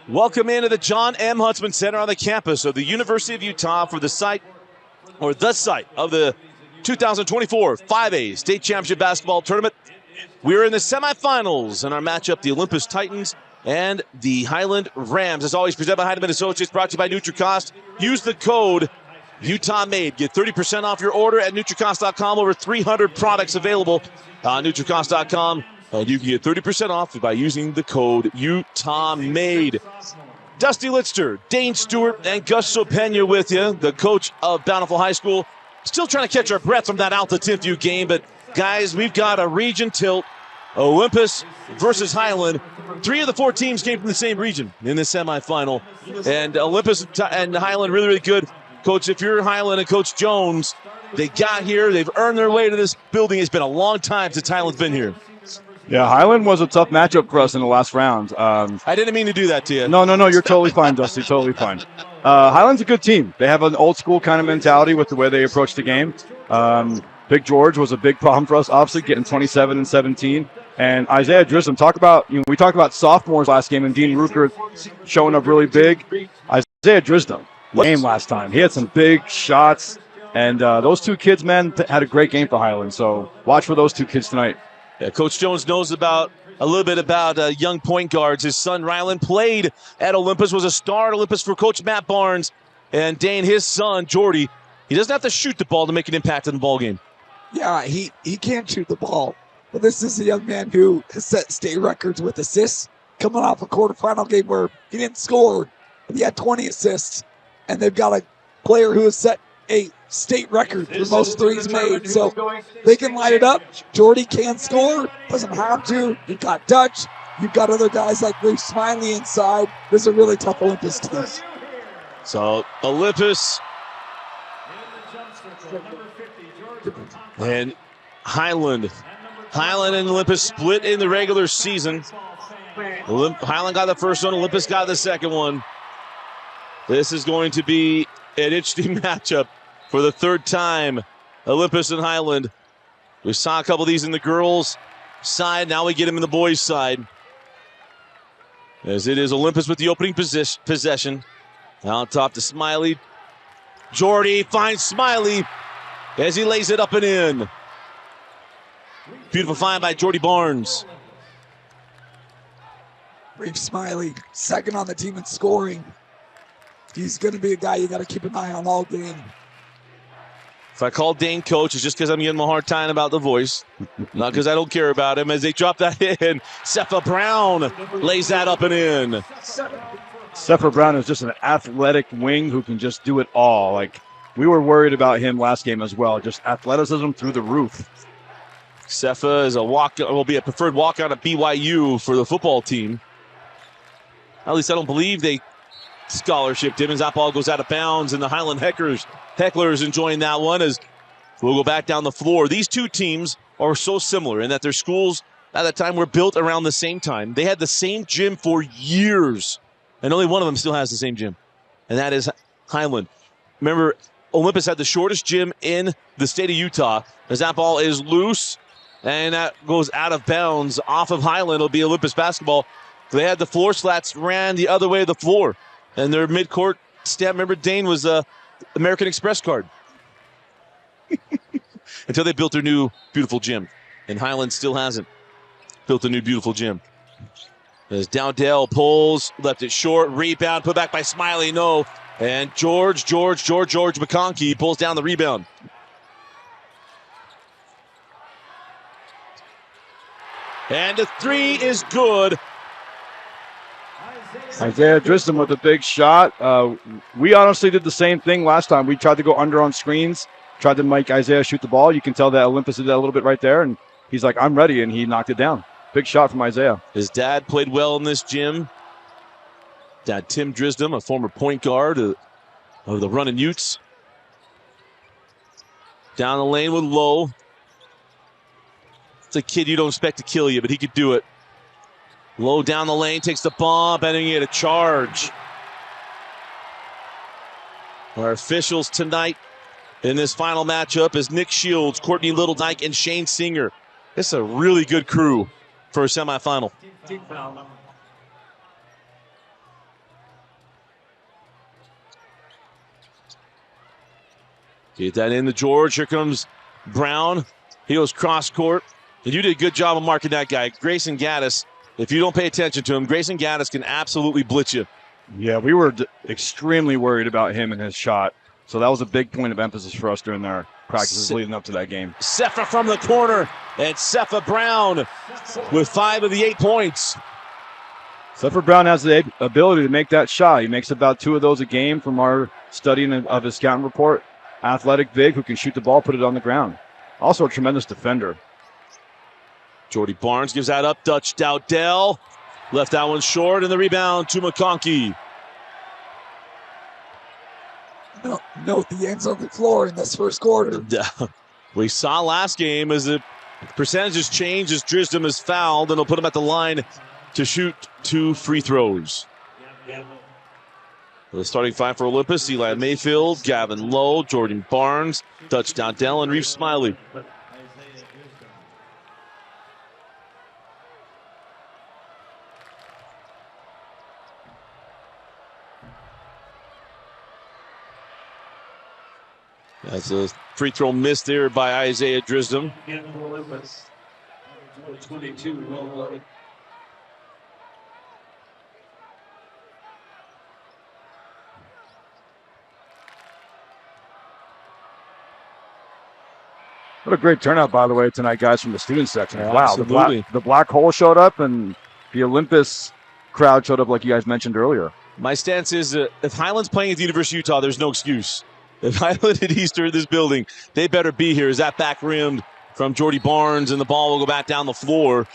Welcome into the John M. Huntsman Center on the campus of the University of Utah for the site of the 2024 5A State Championship Basketball Tournament. We're in the semifinals in our matchup, the Olympus Titans and the Highland Rams. As always, presented by Heinemann Associates, brought to you by NutriCost. Use the code UtahMade. Get 30% off your order at NutriCost.com. Over 300 products available on NutriCost.com. And you can get 30% off by using the code UtahMade. Dusty Litster, Dane Stewart, and Gus Sopena with you, the coach of Bountiful High School. Still trying to catch our breath from that Alta Timpview game, but guys, we've got a region tilt. Olympus versus Highland. 3 of the 4 teams came from the same region in the semifinal. And Olympus and Highland really, really good. Coach, if you're Highland and Coach Jones, they got here. They've earned their way to this building. It's been a long time since Highland's been here. Yeah, Highland was a tough matchup for us in the last round. I didn't mean to do that to you. No, you're totally fine, Dusty, totally fine. Highland's a good team. They have an old-school kind of mentality with the way they approach the game. Big George was a big problem for us, obviously, getting 27 and 17. And Isaiah Drism, we talked about sophomores last game, and Dean Rucker showing up really big. Isaiah Drism, game last time. He had some big shots, and those 2 kids, man, had a great game for Highland. So watch for those 2 kids tonight. Yeah, Coach Jones knows a little bit about young point guards. His son Rylan played at Olympus, was a star at Olympus for Coach Matt Barnes. And Dane, his son, Jordy, he doesn't have to shoot the ball to make an impact in the ball game. Yeah, he can't shoot the ball. But this is a young man who has set state records with assists, coming off a quarterfinal game where he didn't score, but he had 20 assists. And they've got a player who has set a state record for most threes made. So they can light it up. Jordy can score, doesn't have to. You've got Dutch. You've got other guys like Reece Smiley inside. This is a really tough Olympus team. So Olympus and Highland and Olympus split in the regular season. Highland got the first one. Olympus got the second one. This is going to be an interesting matchup for the 3rd time. Olympus and Highland. We saw a couple of these in the girls' side. Now we get them in the boys' side. As it is Olympus with the opening possession. Now on top to Smiley. Jordy finds Smiley as he lays it up and in. Beautiful find by Jordy Barnes. Reece Smiley, second on the team in scoring. He's going to be a guy you got to keep an eye on all game. If I call Dane coach, it's just because I'm giving him a hard time about the voice. Not because I don't care about him. As they drop that in, Sepha Brown lays that up and in. Sepha Brown is just an athletic wing who can just do it all. Like, we were worried about him last game as well. Just athleticism through the roof. Sepha is will be a preferred walk-on at BYU for the football team. At least I don't believe they scholarshiped him, as that ball goes out of bounds, and the Highland Hecklers enjoying that one as we'll go back down the floor. These 2 teams are so similar in that their schools at that time were built around the same time. They had the same gym for years, and only one of them still has the same gym, and that is Highland. Remember, Olympus had the shortest gym in the state of Utah, as that ball is loose, and that goes out of bounds off of Highland. It'll be Olympus basketball. They had the floor slats ran the other way of the floor. And their midcourt stamp, remember, Dane, was American Express card. Until they built their new beautiful gym. And Highland still hasn't built a new beautiful gym. As Dowdell pulls, left it short, rebound, put back by Smiley, no. And George McConkey pulls down the rebound. And the 3 is good. Isaiah Drisden with a big shot. We honestly did the same thing last time. We tried to go under on screens, tried to make Isaiah shoot the ball. You can tell that Olympus did that a little bit right there, and he's like, I'm ready, and he knocked it down. Big shot from Isaiah. His dad played well in this gym. Dad Tim Drisden, a former point guard of the Runnin' Utes. Down the lane with Lowe. It's a kid you don't expect to kill you, but he could do it. Low down the lane, takes the bump, and he had a charge. Our officials tonight in this final matchup is Nick Shields, Courtney Littledike, and Shane Singer. This is a really good crew for a semifinal. Get that into George. Here comes Brown. He goes cross court. And you did a good job of marking that guy. Grayson Gaddis, if you don't pay attention to him, Grayson Gaddis can absolutely blitz you. Yeah, we were extremely worried about him and his shot. So that was a big point of emphasis for us during our practices leading up to that game. Sefa from the corner. And Sefa Brown with 5 of the 8 points. Sefa Brown has the ability to make that shot. He makes about 2 of those a game from our studying of his scouting report. Athletic big who can shoot the ball, put it on the ground. Also a tremendous defender. Jordy Barnes gives that up. Dutch Dowdell left that one short, and the rebound to McConkey. Note the ends on the floor in this first quarter. We saw last game as the percentages change as Drisdom is fouled, and they'll put him at the line to shoot 2 free throws. The starting 5 for Olympus: Eli Mayfield, Gavin Lowe, Jordan Barnes, Dutch Dowdell, and Reef Smiley. That's a free throw missed there by Isaiah Drisdom. What a great turnout, by the way, tonight, guys, from the student section. Yeah, wow, absolutely. the black hole showed up, and the Olympus crowd showed up, like you guys mentioned earlier. My stance is if Highland's playing at the University of Utah, there's no excuse. If Highland and East are in this building, they better be here. Is that back rimmed from Jordy Barnes, and the ball will go back down the floor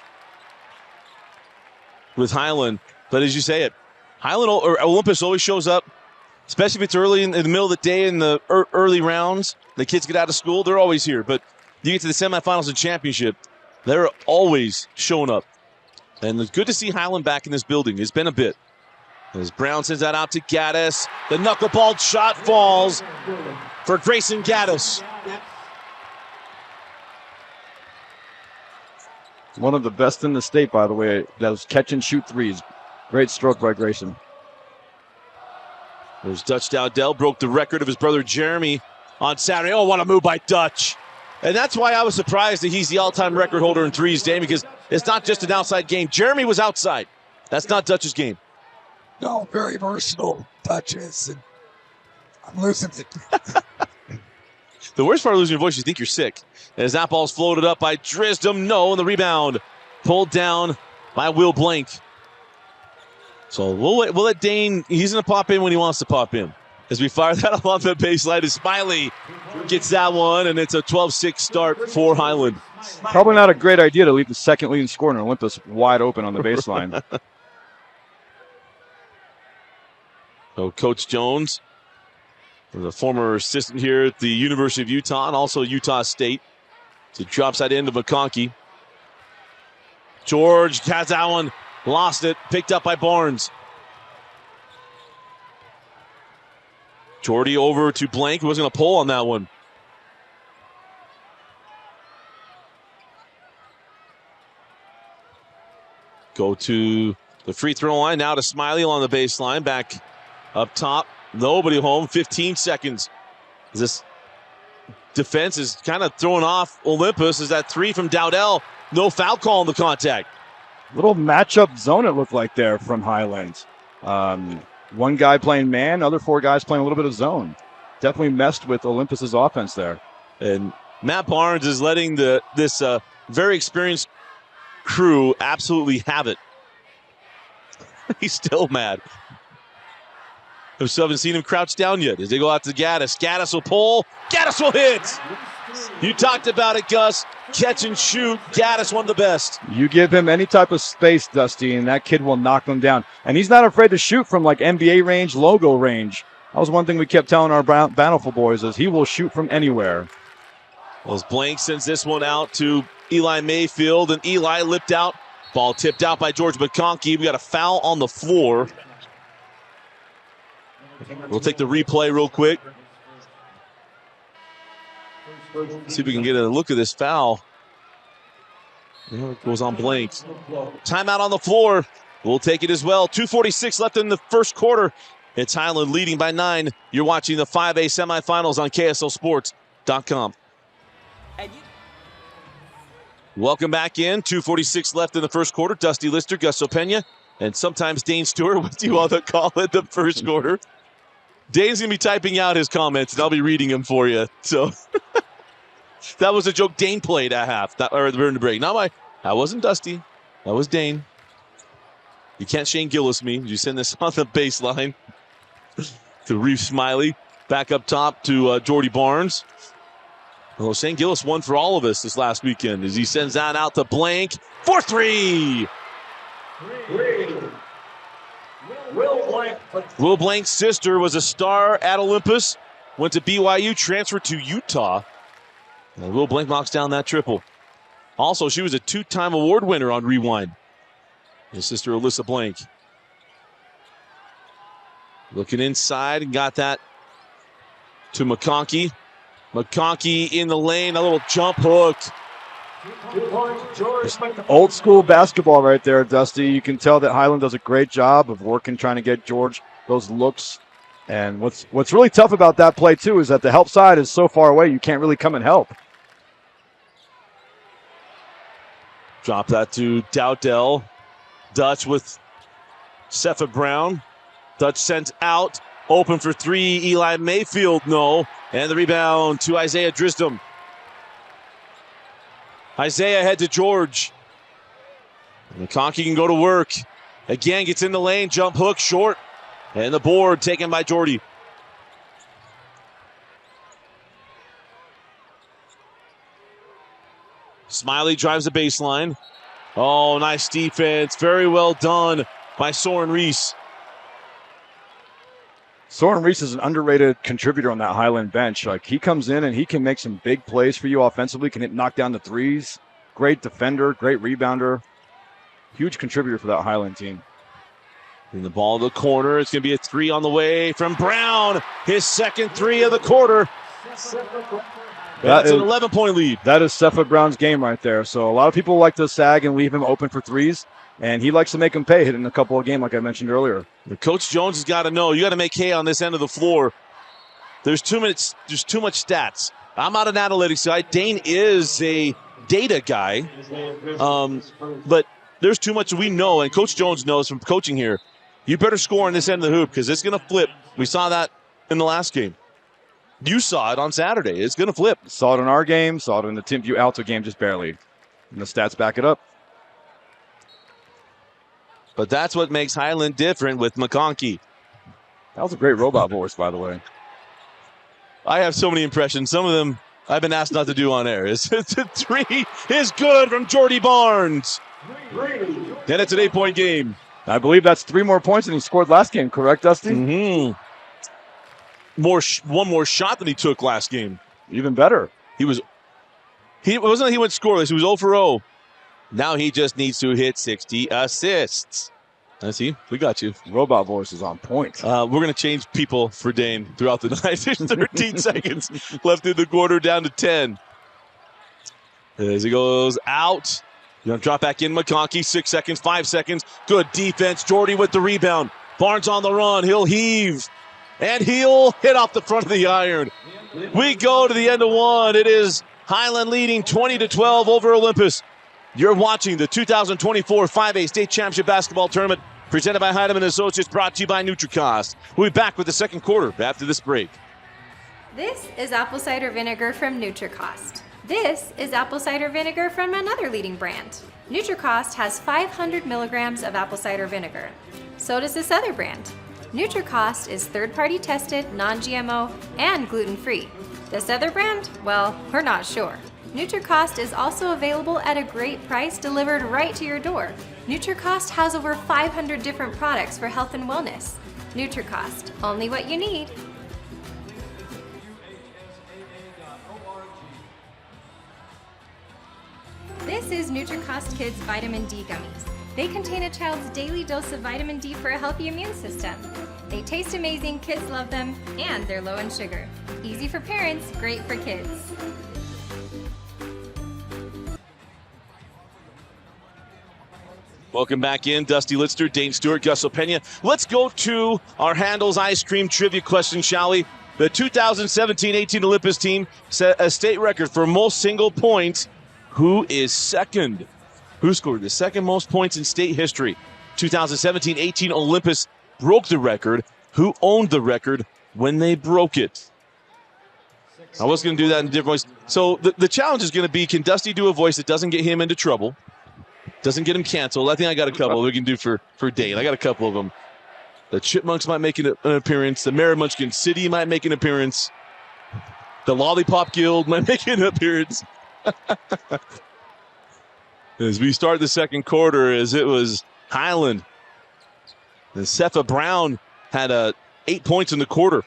with Highland. But as you say it, Highland or Olympus always shows up, especially if it's early in the middle of the day in the early rounds. The kids get out of school, they're always here. But you get to the semifinals and championship, they're always showing up. And it's good to see Highland back in this building. It's been a bit. As Brown sends that out to Gaddis. The knuckleball shot falls for Grayson Gaddis. One of the best in the state, by the way. Those catch and shoot threes. Great stroke by Grayson. There's Dutch Dowdell, broke the record of his brother Jeremy on Saturday. Oh, what a move by Dutch. And that's why I was surprised that he's the all-time record holder in threes, Dave, because it's not just an outside game. Jeremy was outside. That's not Dutch's game. No, very versatile touches. And I'm losing it. The worst part of losing your voice, you think you're sick. As that ball's floated up by Drisdom. No, and the rebound pulled down by Will Blank. So we'll let Dane, he's going to pop in when he wants to pop in. As we fire that along the baseline, as Smiley gets that one, and it's a 12-6 start for Highland. Probably not a great idea to leave the second leading scorer in Olympus wide open on the baseline. So Coach Jones, the former assistant here at the University of Utah and also Utah State. So he drops that into McConkey. George has that one, lost it, picked up by Barnes. Jordy over to Blank, who was going to pull on that one. Go to the free throw line, now to Smiley along the baseline, back up top. Nobody home, 15 seconds. This defense is kind of throwing off Olympus. Is that 3 from Dowdell? No foul call on the contact. Little matchup zone it looked like there from Highland. One guy playing man, other 4 guys playing a little bit of zone. Definitely messed with Olympus's offense there. And Matt Barnes is letting this very experienced crew absolutely have it. He's still mad. I still haven't seen him crouch down yet as they go out to Gaddis. Gaddis will pull. Gaddis will hit. You talked about it, Gus. Catch and shoot. Gaddis, one of the best. You give him any type of space, Dusty, and that kid will knock them down. And he's not afraid to shoot from like NBA range, logo range. That was one thing we kept telling our Bountiful boys is he will shoot from anywhere. Well, as Blank sends this one out to Eli Mayfield, and Eli lipped out. Ball tipped out by George McConkey. We got a foul on the floor. We'll take the replay real quick. See if we can get a look at this foul. It goes on Blank. Timeout on the floor. We'll take it as well. 2:46 left in the first quarter. It's Highland leading by 9. You're watching the 5A semifinals on KSLSports.com. Welcome back in. 2:46 left in the first quarter. Dusty Lister, Gusto Pena, and sometimes Dane Stewart with you on the call in the first quarter. Dane's going to be typing out his comments, and I'll be reading them for you. So that was a joke Dane played at half, or during the break. That wasn't Dusty. That was Dane. You can't Shane Gillis me. You send this on the baseline to Reeve Smiley. Back up top to Jordy Barnes. Well, Shane Gillis won for all of us this last weekend as he sends that out to Blank for 3. Will Blank's sister was a star at Olympus, went to BYU, transferred to Utah. And Will Blank knocks down that triple. Also, she was a 2-time award winner on Rewind. His sister, Alyssa Blank. Looking inside and got that to McConkey. McConkey in the lane, a little jump hook. Old school basketball right there, Dusty. You can tell that Highland does a great job of working, trying to get George those looks. And what's really tough about that play, too, is that the help side is so far away, you can't really come and help. Drop that to Dowdell. Dutch with Cepha Brown. Dutch sent out. Open for 3. Eli Mayfield, no. And the rebound to Isaiah Drisdom. Isaiah head to George. McConkey can go to work. Again, gets in the lane. Jump hook, short. And the board taken by Jordy. Smiley drives the baseline. Oh, nice defense. Very well done by Soren Reese. Soren Reese is an underrated contributor on that Highland bench. Like, he comes in and he can make some big plays for you offensively, can knock down the threes. Great defender, great rebounder. Huge contributor for that Highland team. In the ball to the corner. It's going to be a 3 on the way from Brown. His second 3 of the quarter. That's an 11-point lead. That is Cepha Brown's game right there. So a lot of people like to sag and leave him open for threes, and he likes to make them pay, hitting a couple of games like I mentioned earlier. Coach Jones has got to know, you got to make hay on this end of the floor. There's too much stats. I'm not an analytics guy. Dane is a data guy. But there's too much we know, and Coach Jones knows from coaching here. You better score on this end of the hoop because it's going to flip. We saw that in the last game. You saw it on Saturday. It's going to flip. Saw it in our game. Saw it in the Teamview Alto game just barely. And the stats back it up. But that's what makes Highland different with McConkey. That was a great robot voice, by the way. I have so many impressions. Some of them I've been asked not to do on air. It's a 3 is good from Jordy Barnes. And it's an 8-point game. I believe that's 3 more points than he scored last game, correct, Dusty? Mm-hmm. One more shot than he took last game. Even better. He went scoreless. He was 0 for 0. Now he just needs to hit 60 assists. See, we got you. Robot voice is on point. We're going to change people for Dane throughout the night. There's 13 seconds left in the quarter, down to 10. As he goes out. You're going to drop back in McConkey. 6 seconds, 5 seconds. Good defense. Jordy with the rebound. Barnes on the run. He'll heave. And he'll hit off the front of the iron. We go to the end of one. It is Highland leading 20-12 over Olympus. You're watching the 2024 5A State Championship Basketball Tournament presented by Heidemann Associates, brought to you by NutriCost. We'll be back with the second quarter after this break. This is apple cider vinegar from NutriCost. This is apple cider vinegar from another leading brand. NutriCost has 500 milligrams of apple cider vinegar. So does this other brand. NutriCost is third-party tested, non-GMO, and gluten-free. This other brand? Well, we're not sure. NutriCost is also available at a great price delivered right to your door. NutriCost has over 500 different products for health and wellness. NutriCost, only what you need. This is NutriCost Kids Vitamin D Gummies. They contain a child's daily dose of vitamin D for a healthy immune system. They taste amazing, kids love them, and they're low in sugar. Easy for parents, great for kids. Welcome back in. Dusty Litster, Dane Stewart, Gus Opena. Let's go to our Handles Ice Cream trivia question, shall we? The 2017-18 Olympus team set a state record for most single points. Who is second? Who scored the second most points in state history? 2017-18 Olympus broke the record. Who owned the record when they broke it? I was going to do that in a different voice. So the challenge is going to be, can Dusty do a voice that doesn't get him into trouble? Doesn't get him canceled. I think I got a couple we can do for Dane. I got a couple of them. The Chipmunks might make an appearance. The Merrimunchkin City might make an appearance. The Lollipop Guild might make an appearance. As we start the second quarter, as it was Highland. And Sepha Brown had 8 points in the quarter.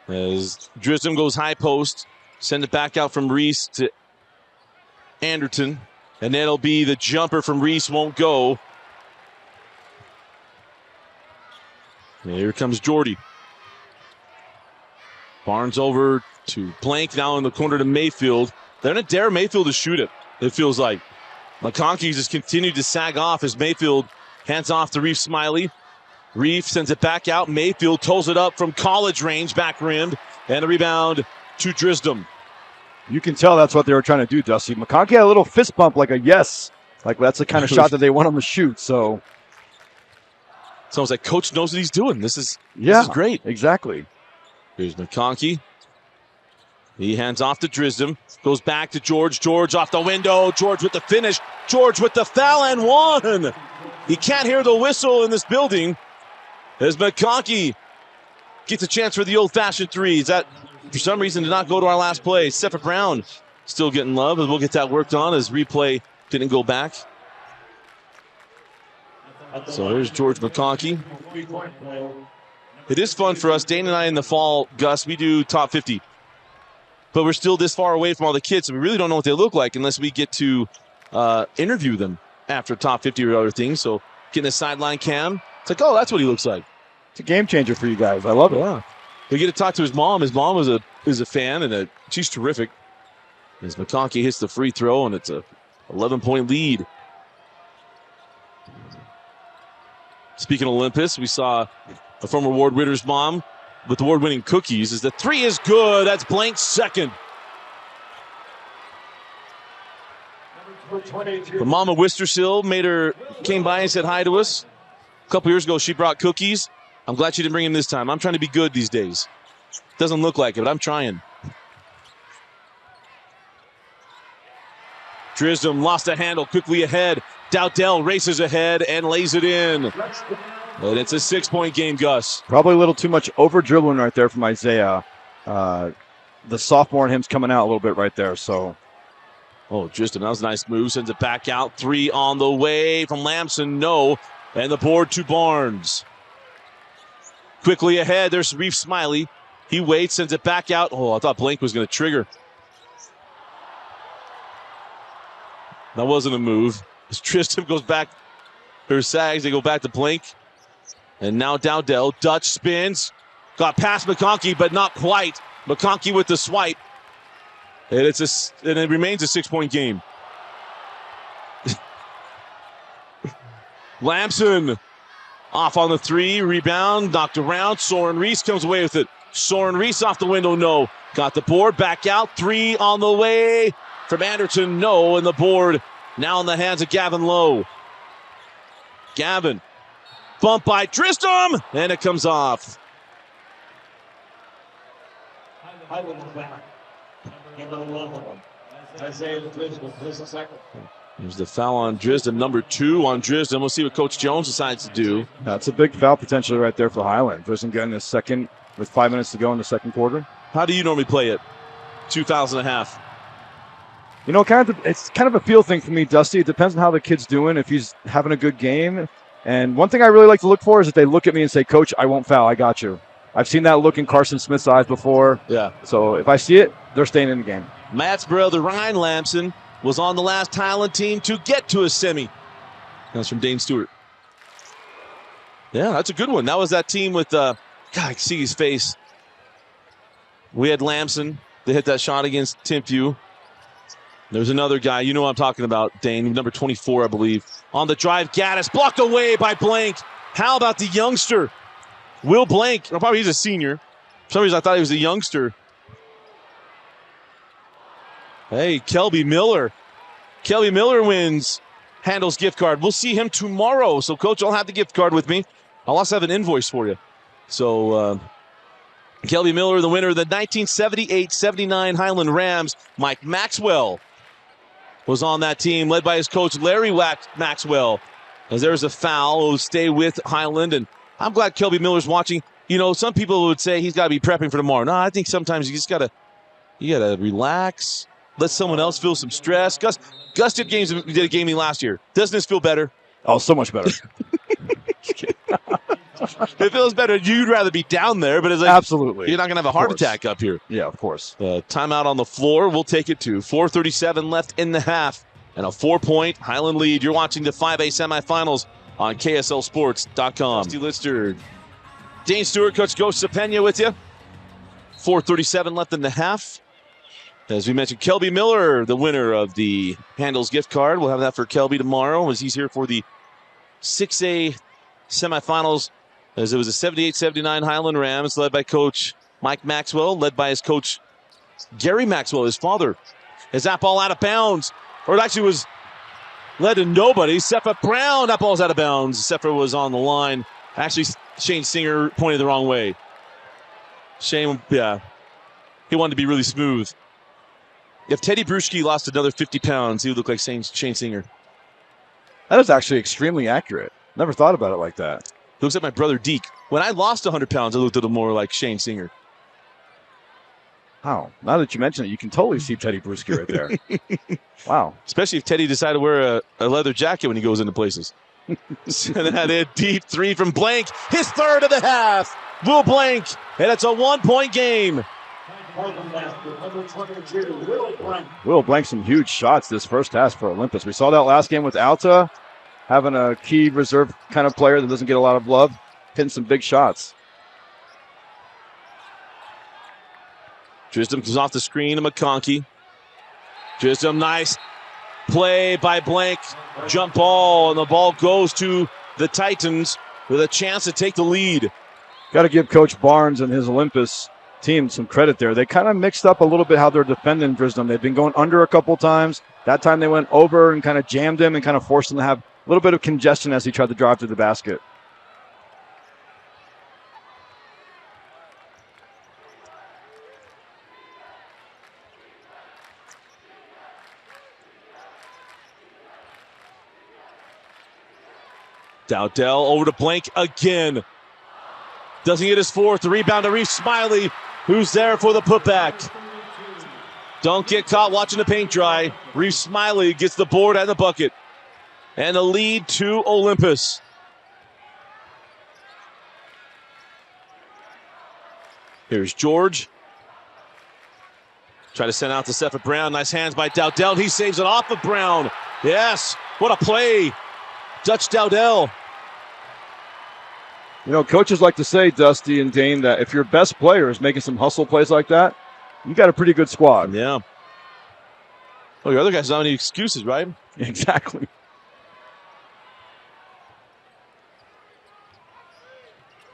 As Drisdom goes high post, send it back out from Reese to Anderton. And then it'll be the jumper from Reese won't go. And here comes Jordy. Barnes over to Blank, now in the corner to Mayfield. They're going to dare Mayfield to shoot it, it feels like. McConkey just continued to sag off as Mayfield hands off to Reef Smiley. Reef sends it back out. Mayfield toes it up from college range, back rimmed. And a rebound to Drisdom. You can tell that's what they were trying to do, Dusty. McConkey had a little fist bump, like a yes. Like that's the kind of shot that they want him to shoot. So it's almost like coach knows what he's doing. This is great. Exactly. Here's McConkey. He hands off to Drisdom. Goes back to George. George off the window. George with the finish. George with the foul and one. He can't hear the whistle in this building as McConkey gets a chance for the old-fashioned threes. That, for some reason, did not go to our last play. Sepha Brown still getting love, and we'll get that worked on as replay didn't go back. So here's George McConkey. It is fun for us. Dane and I in the fall, Gus, we do top 50. But we're still this far away from all the kids, so we really don't know what they look like unless we get to interview them after top 50 or other things. So getting a sideline cam, it's like, oh, that's what he looks like. It's a game changer for you guys. I love it. Yeah. We get to talk to his mom. His mom is a fan, and she's terrific. As McConkey hits the free throw, and it's a 11-point lead. Speaking of Olympus, we saw a former Ward Ritter's mom with award-winning cookies. As the three is good. That's Blank's second. The mom of Wistersill came by and said hi to us. A couple years ago, she brought cookies. I'm glad she didn't bring him this time. I'm trying to be good these days. Doesn't look like it, but I'm trying. Drisdom lost a handle, quickly ahead. Dowdell races ahead and lays it in. And it's a 6-point game, Gus. Probably a little too much over-dribbling right there from Isaiah. The sophomore in him's coming out a little bit right there, so. Oh, Drisdom, that was a nice move. Sends it back out. Three on the way from Lamson, no. And the board to Barnes. Quickly ahead, there's Reef Smiley. He waits, sends it back out. Oh, I thought Blank was going to trigger. That wasn't a move. As Tristan goes back, or sags, they go back to Blank. And now Dowdell, Dutch spins. Got past McConkey, but not quite. McConkey with the swipe. And it remains a 6-point game. Lamson off on the three, rebound, knocked around. Soren Reese comes away with it. Soren Reese off the window, no. Got the board, back out, three on the way from Anderton, no. And the board now in the hands of Gavin Lowe. Gavin, bump by Drisdom, and it comes off. There's the foul on Drisdom, number 2 on Drisdom. We'll see what Coach Jones decides to do. That's a big foul potentially right there for Highland. Drisdom getting his second with 5 minutes to go in the second quarter. How do you normally play it? 2 fouls and a half. You know, it's kind of a feel thing for me, Dusty. It depends on how the kid's doing, if he's having a good game. And one thing I really like to look for is if they look at me and say, Coach, I won't foul, I got you. I've seen that look in Carson Smith's eyes before. Yeah. So if I see it, they're staying in the game. Matt's brother, Ryan Lamson, was on the last Highland team to get to a semi. That's from Dane Stewart. Yeah, that's a good one. That was that team with, God, I can see his face. We had Lamson. They hit that shot against Timpview. There's another guy. You know what I'm talking about, Dane. Number 24, I believe. On the drive, Gaddis blocked away by Blank. How about the youngster? Will Blank. Well, probably he's a senior. For some reason, I thought he was a youngster. Hey, Kelby Miller. Kelby Miller wins Handel's gift card. We'll see him tomorrow. So, Coach, I'll have the gift card with me. I'll also have an invoice for you. So, Kelby Miller, the winner of the 1978-79 Highland Rams. Mike Maxwell was on that team, led by his coach, Larry Maxwell. As there's a foul, who'll stay with Highland. And I'm glad Kelby Miller's watching. You know, some people would say he's got to be prepping for tomorrow. No, I think sometimes you just got to relax, let someone else feel some stress. Gus did a game last year. Doesn't this feel better? Oh, so much better. It feels better. You'd rather be down there, but it's like, absolutely, you're not going to have a heart attack up here. Yeah, of course. Timeout on the floor. We'll take it to 4:37 left in the half and a 4-point Highland lead. You're watching the 5A semifinals on KSLSports.com. Dusty Lister, Dane Stewart, Coach Ghost Cepena with you. 4:37 left in the half. As we mentioned, Kelby Miller, the winner of the Handles gift card. We'll have that for Kelby tomorrow as he's here for the 6A semifinals, as it was a 78-79 Highland Rams led by Coach Mike Maxwell, led by his coach Gary Maxwell, his father. Is that ball out of bounds? Or it actually was led to nobody. Sepha Brown, that ball's out of bounds. Sepha was on the line. Actually, Shane Singer pointed the wrong way. Shane, yeah, he wanted to be really smooth. If Teddy Bruschi lost another 50 pounds, he would look like Shane Singer. That is actually extremely accurate. Never thought about it like that. Looks like my brother Deke. When I lost 100 pounds, I looked at him more like Shane Singer. Wow. Now that you mention it, you can totally see Teddy Bruschi right there. Wow. Especially if Teddy decided to wear a leather jacket when he goes into places. And then had a deep three from Blank. His third of the half. Will Blank. And it's a 1-point game. Will Blank some huge shots this first half for Olympus. We saw that last game with Alta, having a key reserve kind of player that doesn't get a lot of love, hitting some big shots. Drisdom comes off the screen to McConkey. Drisdom, nice play by Blank. Jump ball, and the ball goes to the Titans with a chance to take the lead. Got to give Coach Barnes and his Olympus team some credit there. They kind of mixed up a little bit how they're defending Drisdom. They've been going under a couple times. That time they went over and kind of jammed him and kind of forced him to have a little bit of congestion as he tried to drive to the basket. Dowdell over to Blank again. Doesn't get his fourth. The rebound to Reese Smiley, who's there for the putback. Don't get caught watching the paint dry. Reese Smiley gets the board and the bucket. And the lead to Olympus. Here's George. Try to send out to Sepha Brown. Nice hands by Dowdell. He saves it off of Brown. Yes, what a play. Dutch Dowdell. You know, coaches like to say, Dusty and Dane, that if your best player is making some hustle plays like that, you got a pretty good squad. Yeah. Well, your other guys don't have any excuses, right? Exactly.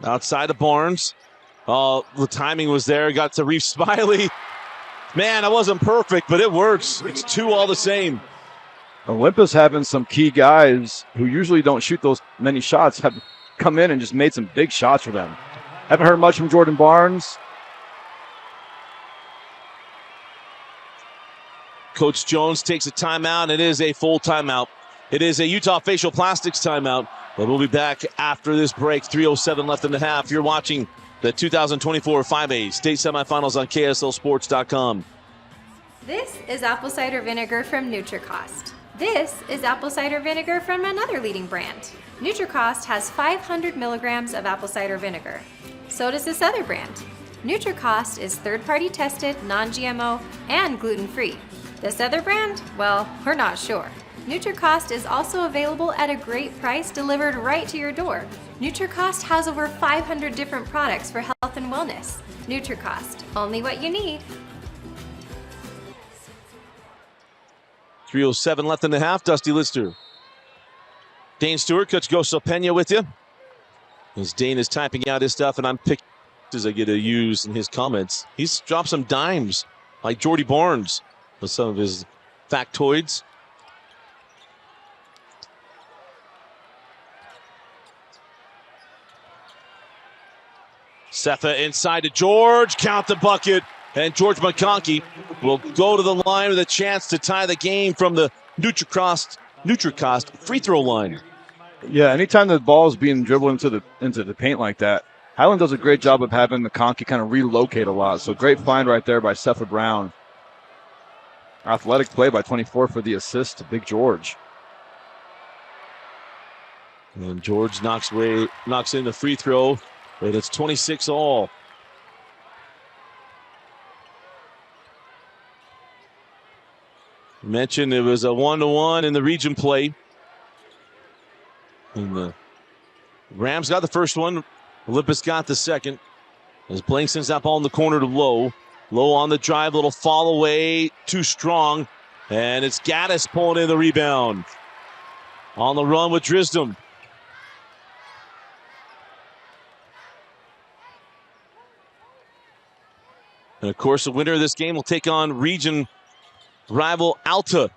Outside of Barnes. The timing was there. Got to Reef Smiley. Man, that wasn't perfect, but it works. It's two all the same. Olympus having some key guys who usually don't shoot those many shots have come in and just made some big shots for them. Haven't heard much from Jordan Barnes. Coach Jones takes a timeout. It is a full timeout. It is a Utah Facial Plastics timeout. But we'll be back after this break. 3:07 left in the half. You're watching the 2024 5A state semifinals on KSLSports.com. This is apple cider vinegar from NutriCost. This is apple cider vinegar from another leading brand. NutriCost has 500 milligrams of apple cider vinegar. So does this other brand. NutriCost is third-party tested, non-GMO, and gluten-free. This other brand? Well, we're not sure. NutriCost is also available at a great price delivered right to your door. NutriCost has over 500 different products for health and wellness. NutriCost, only what you need. 3:07 left in the half. Dusty Lister. Dane Stewart, Coach Goso Pena with you. As Dane is typing out his stuff, and I'm picking as I get to use in his comments. He's dropped some dimes, like Jordy Barnes, with some of his factoids. Sefa inside to George, count the bucket, and George McConkey will go to the line with a chance to tie the game from the NutriCost free throw line. Yeah, anytime the ball is being dribbled into the paint like that, Highland does a great job of having McConkey kind of relocate a lot. So great find right there by Sefa Brown. Athletic play by 24 for the assist to Big George. And George knocks in the free throw, and it's 26 all. Mentioned it was a 1-1 in the region play. And the Rams got the first one. Olympus got the second. As Blank sends that ball in the corner to Lowe. Lowe on the drive, little fall away, too strong. And it's Gaddis pulling in the rebound. On the run with Drisdom. And of course, the winner of this game will take on region rival Alta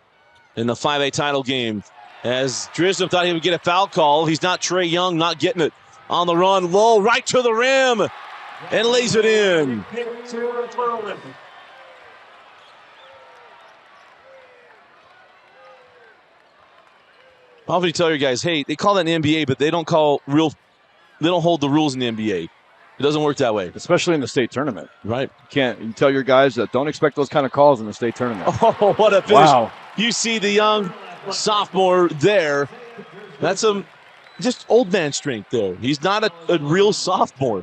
in the 5A title game. As Drisdom thought he would get a foul call. He's not Trey Young, not getting it. On the run, Lowe right to the rim and lays it in. I'll often tell you guys, hey, they call that in the NBA, but they don't hold the rules in the NBA. It doesn't work that way. Especially in the state tournament. Right. You tell your guys that don't expect those kind of calls in the state tournament. Oh, what a finish. Wow. You see the young sophomore there. That's just old man strength there. He's not a real sophomore.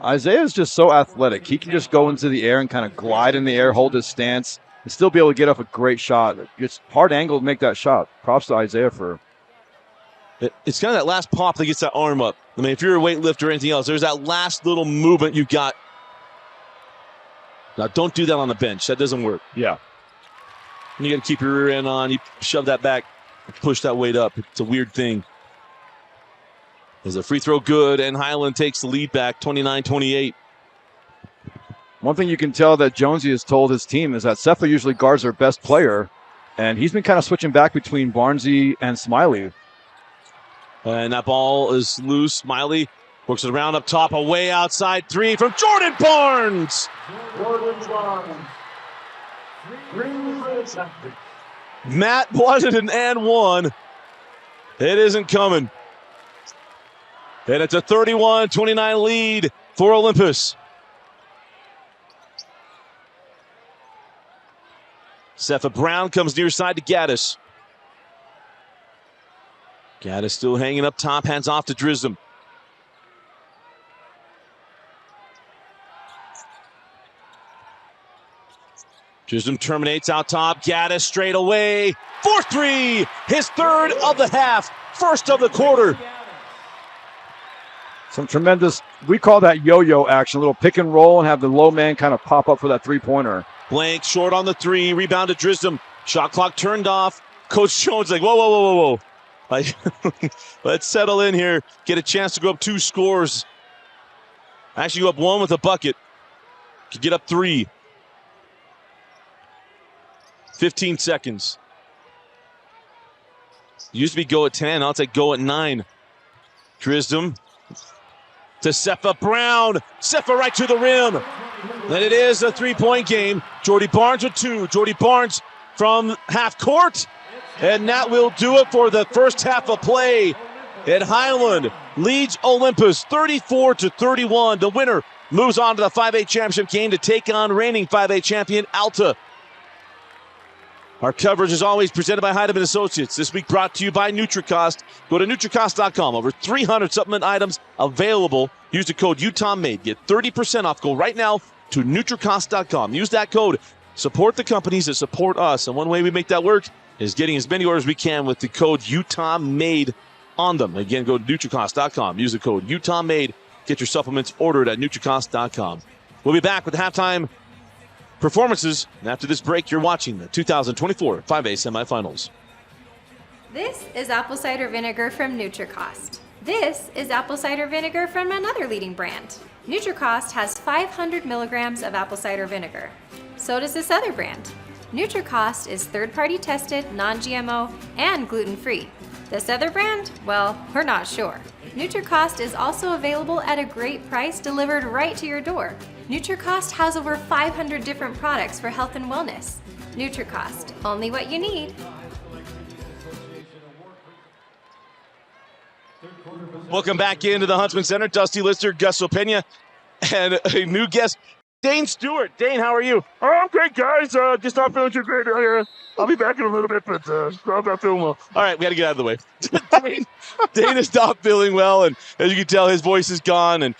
Isaiah's just so athletic. He can just go into the air and kind of glide in the air, hold his stance, and still be able to get off a great shot. It's hard angle to make that shot. Props to Isaiah for it's kind of that last pop that gets that arm up. I mean, if you're a weightlifter or anything else, there's that last little movement you've got. Now, don't do that on the bench. That doesn't work. Yeah. You got to keep your rear end on. You shove that back, push that weight up. It's a weird thing. There's a free throw good, and Highland takes the lead back, 29-28. One thing you can tell that Jonesy has told his team is that Sefa usually guards their best player, and he's been kind of switching back between Barnesy and Smiley. And that ball is loose. Smiley works it around up top, away outside three from Jordan Barnes. Matt wanted an and one. It isn't coming. And it's a 31-29 lead for Olympus. Sefa Brown comes near side to Gaddis. Gaddis still hanging up top, hands off to Drisdom. Drisdom terminates out top. Gaddis straight away. 4-3. His third of the half. First of the quarter. Some tremendous, we call that yo-yo action. A little pick and roll and have the low man kind of pop up for that three-pointer. Blank short on the three. Rebound to Drisdom. Shot clock turned off. Coach Jones like, whoa. Like, let's settle in here. Get a chance to go up 2 scores. Actually go up 1 with a bucket. Could get up 3. 15 seconds. Used to be go at 10. I'll take go at 9. Drisdom to Sefa Brown. Sefa right to the rim. And it is a 3-point game. Jordy Barnes with 2. Jordy Barnes from half court. And that will do it for the first half of play. And Highland leads Olympus 34-31. The winner moves on to the 5A championship game to take on reigning 5A champion Alta. Our coverage is always presented by Heidemann Associates. This week brought to you by NutriCost. Go to NutriCost.com. Over 300 supplement items available. Use the code UTAHMADE. Get 30% off. Go right now to NutriCost.com. Use that code. Support the companies that support us. And one way we make that work is getting as many orders as we can with the code UTAHMADE on them. Again, go to NutriCost.com. Use the code UTAHMADE. Get your supplements ordered at NutriCost.com. We'll be back with the halftime performances. And after this break, you're watching the 2024 5A semifinals. This is apple cider vinegar from NutriCost. This is apple cider vinegar from another leading brand. NutriCost has 500 milligrams of apple cider vinegar. So does this other brand. NutriCost is third-party tested, non-GMO, and gluten-free. This other brand? Well, we're not sure. NutriCost is also available at a great price delivered right to your door. NutriCost has over 500 different products for health and wellness. NutriCost, only what you need. Welcome back into the Huntsman Center. Dusty Lister, Gus Opena, and a new guest, Dane Stewart. Dane, how are you? Oh, I'm great, guys. Just not feeling too great earlier. I'll be back in a little bit, but I'm not feeling well. All right, we got to get out of the way. Dane is not feeling well, and as you can tell, his voice is gone. And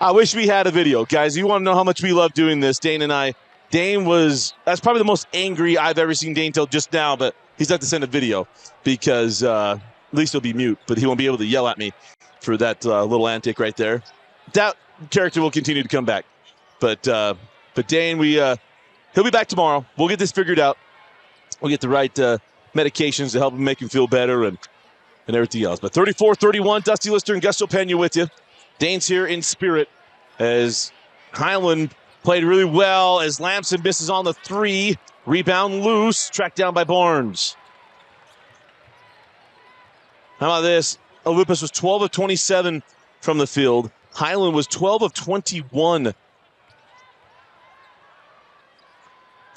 I wish we had a video, guys. You want to know how much we love doing this, Dane and I. That's probably the most angry I've ever seen Dane till just now, but he's got to send a video because at least he'll be mute, but he won't be able to yell at me for that little antic right there. That character will continue to come back. But Dane, he'll be back tomorrow. We'll get this figured out. We'll get the right medications to help him make him feel better and everything else. But 34-31, Dusty Lister and Gus Opena with you. Dane's here in spirit as Highland played really well as Lamson misses on the three. Rebound loose, tracked down by Barnes. How about this? Olympus was 12 of 27 from the field. Highland was 12 of 21.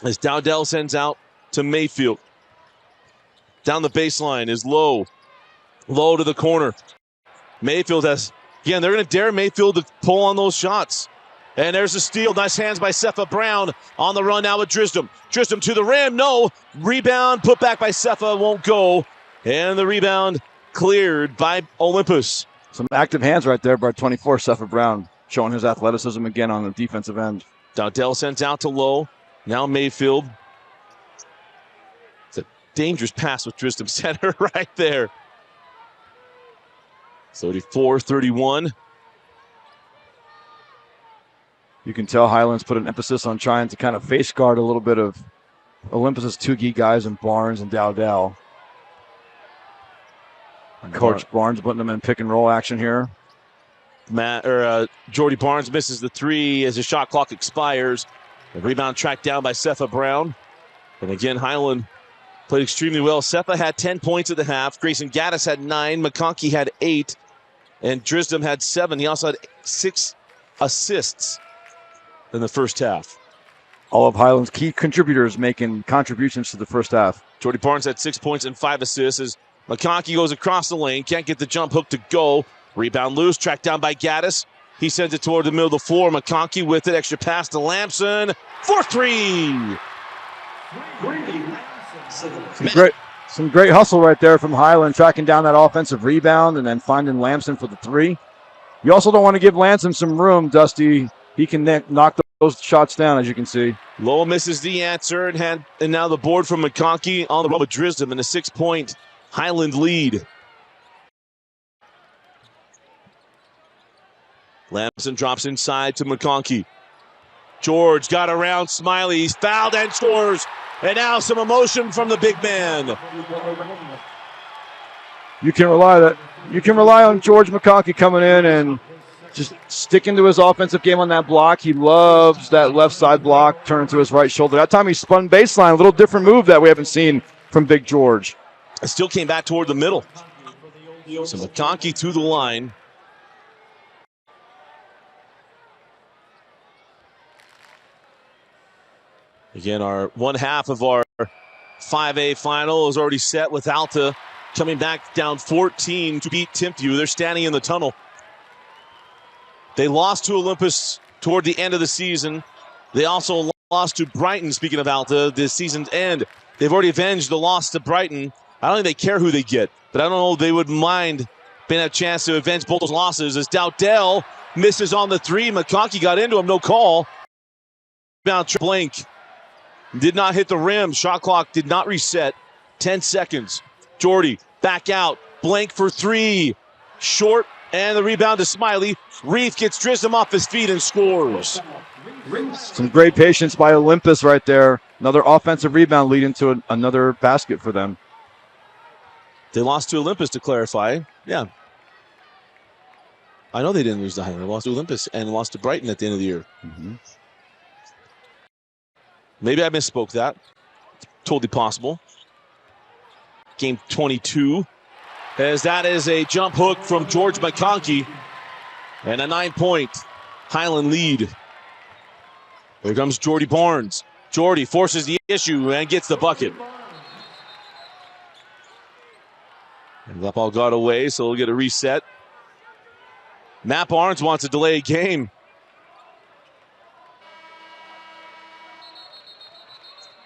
As Dowdell sends out to Mayfield. Down the baseline is Low. Low to the corner. Mayfield has, again, they're going to dare Mayfield to pull on those shots. And there's a steal. Nice hands by Cepha Brown on the run now with Drisdom. Drisdom to the rim. No. Rebound put back by Cepha. Won't go. And the rebound cleared by Olympus. Some active hands right there by 24, Cepha Brown, showing his athleticism again on the defensive end. Dowdell sends out to Low. Now Mayfield. It's a dangerous pass with Drisdom center right there. 34-31. You can tell Highlands put an emphasis on trying to kind of face guard a little bit of Olympus's two key guys in Barnes and Dowdell. Coach Barnes putting them in pick and roll action here. Jordy Barnes misses the three as the shot clock expires. The rebound tracked down by Cepha Brown. And again, Highland played extremely well. Cepha had 10 points at the half. Grayson Gaddis had 9. McConkey had 8. And Drisdom had 7. He also had 6 assists in the first half. All of Highland's key contributors making contributions to the first half. Jordy Barnes had 6 points and 5 assists as McConkey goes across the lane. Can't get the jump hook to go. Rebound loose, tracked down by Gaddis. He sends it toward the middle of the floor. McConkey with it. Extra pass to Lamson. 4-3. Some great hustle right there from Highland, tracking down that offensive rebound and then finding Lamson for the three. You also don't want to give Lamson some room, Dusty. He can knock those shots down, as you can see. Lowell misses the answer and now the board from McConkey on the run with Drisdom in a 6-point Highland lead. Lamson drops inside to McConkey. George got around Smiley. He's fouled and scores. And now some emotion from the big man. You can rely on George McConkey coming in and just sticking to his offensive game on that block. He loves that left side block, turning to his right shoulder. That time he spun baseline, a little different move that we haven't seen from Big George. It still came back toward the middle. So McConkey to the line. Again, one half of our 5A final is already set with Alta coming back down 14 to beat Timpview. They're standing in the tunnel. They lost to Olympus toward the end of the season. They also lost to Brighton, speaking of Alta, this season's end. They've already avenged the loss to Brighton. I don't think they care who they get, but I don't know if they would mind being a chance to avenge both those losses as Dowdell misses on the three. McConkey got into him, no call. Rebound blank. Did not hit the rim. Shot clock did not reset. 10 seconds. Jordy back out. Blank for three. Short. And the rebound to Smiley. Reef gets Drisdom off his feet and scores. Some great patience by Olympus right there. Another offensive rebound leading to another basket for them. They lost to Olympus, to clarify. Yeah. I know they didn't lose to Highland. They lost to Olympus and lost to Brighton at the end of the year. Mm-hmm. Maybe I misspoke that. Totally possible. Game 22. As that is a jump hook from George McConkey. And a 9-point Highland lead. Here comes Jordy Barnes. Jordy forces the issue and gets the bucket. And that ball got away, so we'll get a reset. Matt Barnes wants to delay a game.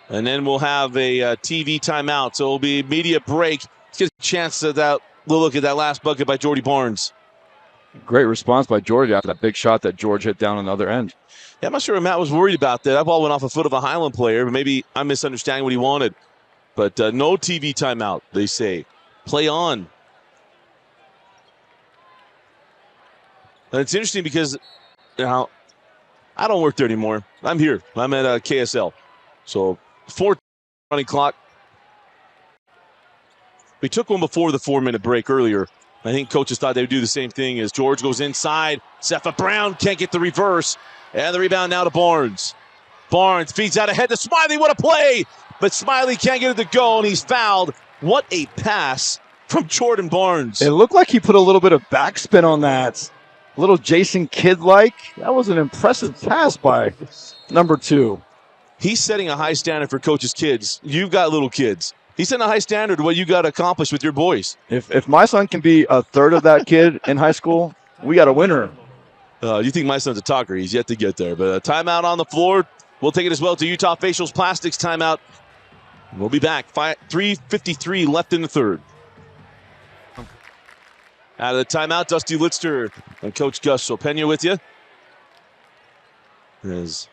And then we'll have a TV timeout. So it'll be media break. Let's get a chance at that. We'll look at that last bucket by Jordy Barnes. Great response by George after that big shot that George hit down on the other end. Yeah, I'm not sure if Matt was worried about that. That ball went off the foot of a Highland player, but maybe I'm misunderstanding what he wanted. But no TV timeout, they say. Play on. And it's interesting because now I don't work there anymore. I'm here. I'm at KSL. So 4 running clock. We took one before the 4-minute break earlier. I think coaches thought they would do the same thing as George goes inside. Sepha Brown can't get the reverse. And the rebound now to Barnes. Barnes feeds out ahead to Smiley. What a play! But Smiley can't get it to go, and he's fouled. What a pass from Jordan Barnes. It looked like he put a little bit of backspin on that. A little Jason Kidd-like. That was an impressive pass by number 2. He's setting a high standard for coaches' kids. You've got little kids. He's setting a high standard to what you got to accomplish with your boys. If my son can be a third of that kid in high school, we got a winner. You think my son's a talker. He's yet to get there. But a timeout on the floor. We'll take it as well to Utah Facials Plastics timeout. We'll be back. 3:53 left in the third. Out of the timeout, Dusty Litster and Coach Gus Sopena with you. As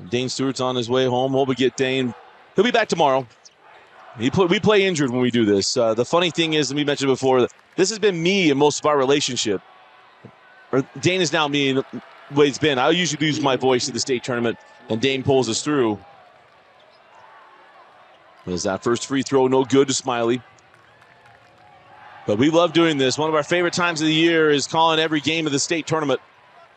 Dane Stewart's on his way home. Hope we get Dane. He'll be back tomorrow. We play injured when we do this. The funny thing is, and we mentioned before, this has been me in most of our relationship. Or Dane is now me in the way it's been. I usually lose my voice at the state tournament, and Dane pulls us through. There's that first free throw, no good to Smiley. But we love doing this. One of our favorite times of the year is calling every game of the state tournament.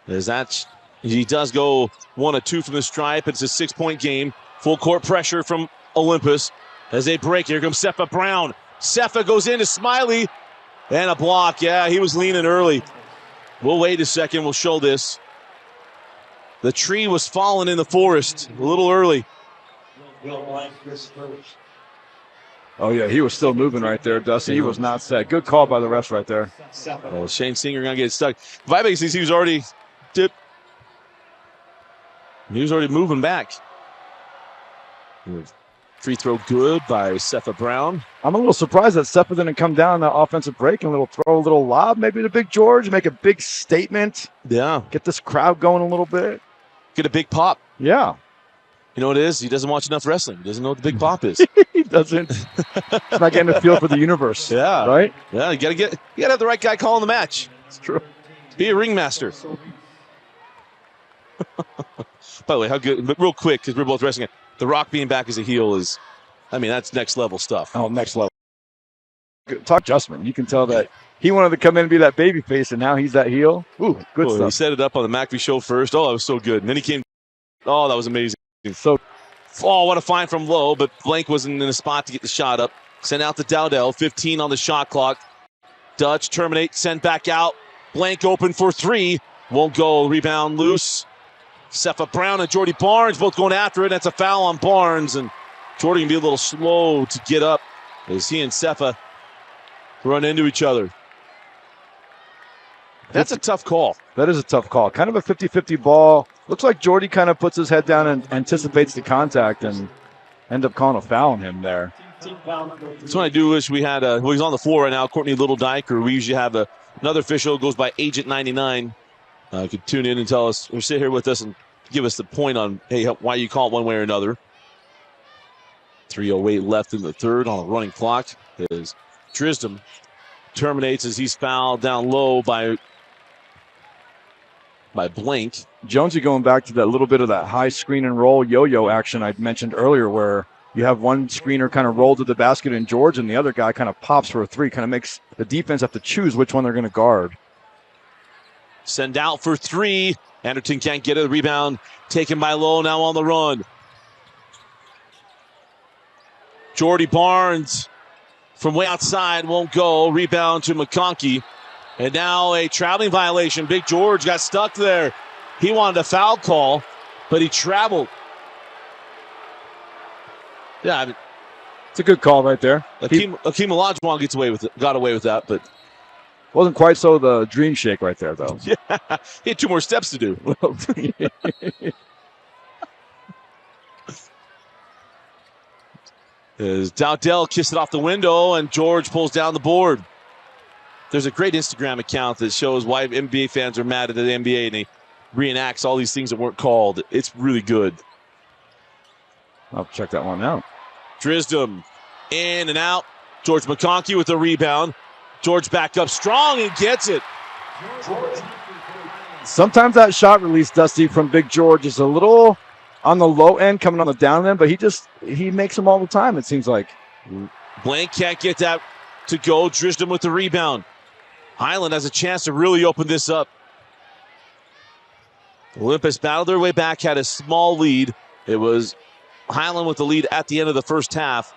As that he does go 1 of 2 from the stripe. It's a 6-point game. Full court pressure from Olympus. As they break, here comes Sepha Brown. Sepha goes into Smiley. And a block. Yeah, he was leaning early. We'll wait a second. We'll show this. The tree was falling in the forest a little early. Oh, yeah, he was still moving right there, Dusty. He was not set. Good call by the refs right there. Oh, Shane Singer going to get stuck. Vibe thinks he was already tipped. He was already moving back. Free throw good by Sepha Brown. I'm a little surprised that Sepha didn't come down that offensive break and throw a little lob maybe to Big George, make a big statement. Yeah. Get this crowd going a little bit. Get a big pop. Yeah. You know what it is? He doesn't watch enough wrestling. He doesn't know what the big pop is. He doesn't. He's not getting a feel for the universe. Yeah. Right? Yeah, you gotta have the right guy calling the match. It's true. Be a ringmaster. By the way, how good, but real quick, because we're both wrestling it, The Rock being back as a heel is, I mean, that's next level stuff. Oh, next level. Talk adjustment. You can tell that he wanted to come in and be that baby face, and now he's that heel. Ooh, good stuff. He set it up on the McAfee show first. Oh, that was so good. And then he came. Oh, that was amazing. So, what a find from low, but Blank wasn't in a spot to get the shot up. Sent out to Dowdell, 15 on the shot clock. Dutch terminate, sent back out. Blank open for 3. Won't go. Rebound loose. Sepha Brown and Jordy Barnes both going after it. That's a foul on Barnes, and Jordy can be a little slow to get up as he and Sepha run into each other. That's a tough call. That is a tough call. Kind of a 50-50 ball. Looks like Jordy kind of puts his head down and anticipates the contact and end up calling a foul on him there. That's what I do wish we had. He's on the floor right now, Courtney Littledyke, or we usually have another official who goes by Agent 99. Could tune in and tell us, or sit here with us and give us the point on, hey, why you call it one way or another. 3:08 left in the third on a running clock. As Drisdom terminates as he's fouled down low by Blank. Jonesy going back to that little bit of that high screen and roll yo-yo action I mentioned earlier, where you have one screener kind of roll to the basket in George, and the other guy kind of pops for a three, kind of makes the defense have to choose which one they're going to guard. Send out for three. Anderton can't get it. Rebound taken by Lowe, now on the run. Jordy Barnes from way outside won't go. Rebound to McConkey. And now a traveling violation. Big George got stuck there. He wanted a foul call, but he traveled. Yeah, I mean, it's a good call right there. Akeem Olajuwon got away with that, but wasn't quite so the dream shake right there, though. Yeah, he had 2 more steps to do. As Dowdell kissed it off the window, and George pulls down the board. There's a great Instagram account that shows why NBA fans are mad at the NBA, and he reenacts all these things that weren't called. It's really good. I'll check that one out. Drisdom in and out. George McConkey with the rebound. George back up strong and gets it. Sometimes that shot release, Dusty, from Big George is a little on the low end, coming on the down end, but he makes them all the time, it seems like. Blank can't get that to go. Drisdom with the rebound. Highland has a chance to really open this up. Olympus battled their way back, had a small lead. It was Highland with the lead at the end of the first half.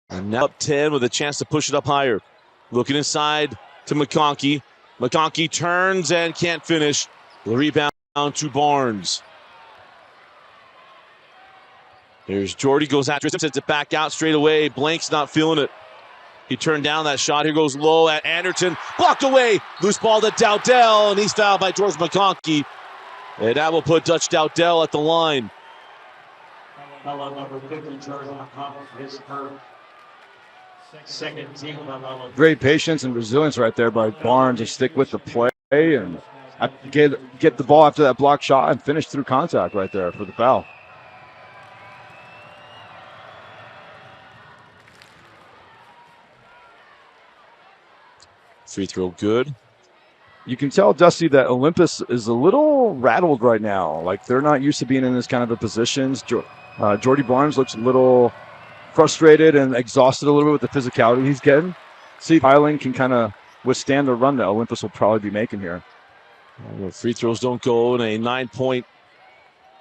And now up 10 with a chance to push it up higher. Looking inside to McConkey. McConkey turns and can't finish. The rebound to Barnes. Here's Jordy, goes after it, sends it back out straight away. Blank's not feeling it. He turned down that shot. Here goes Lowe at Anderton. Blocked away. Loose ball to Dowdell, and he's fouled by George McConkey. And that will put Dutch Dowdell at the line. Great patience and resilience right there by Barnes to stick with the play and get the ball after that block shot and finish through contact right there for the foul. Free throw good. You can tell, Dusty, that Olympus is a little rattled right now. Like, they're not used to being in this kind of a positions. Jordy Barnes looks a little frustrated and exhausted a little bit with the physicality he's getting. See if Highland can kind of withstand the run that Olympus will probably be making here. Well, free throws don't go, and a 9-point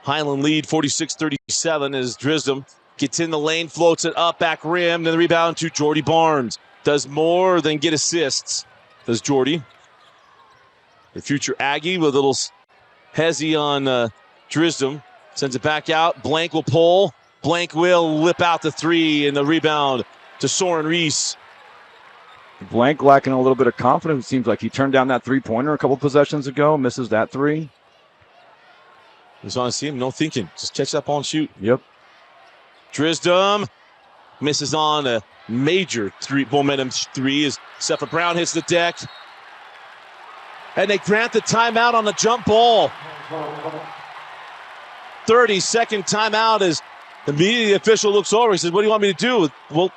Highland lead, 46-37, as Drisdom gets in the lane, floats it up, back rim, then the rebound to Jordy Barnes. Does more than get assists, does Jordy. The future Aggie with a little hezzy on Drisdom. Sends it back out. Blank will pull. Blank will lip out the three, and the rebound to Soren Reese. Blank lacking a little bit of confidence. It seems like he turned down that three-pointer a couple possessions ago, misses that three. He's on him, no thinking. Just catch that ball and shoot. Yep. Drisdom misses on a major momentum three as Sepha Brown hits the deck. And they grant the timeout on the jump ball. 30-second timeout as immediately the official looks over. He says, what do you want me to do? Well,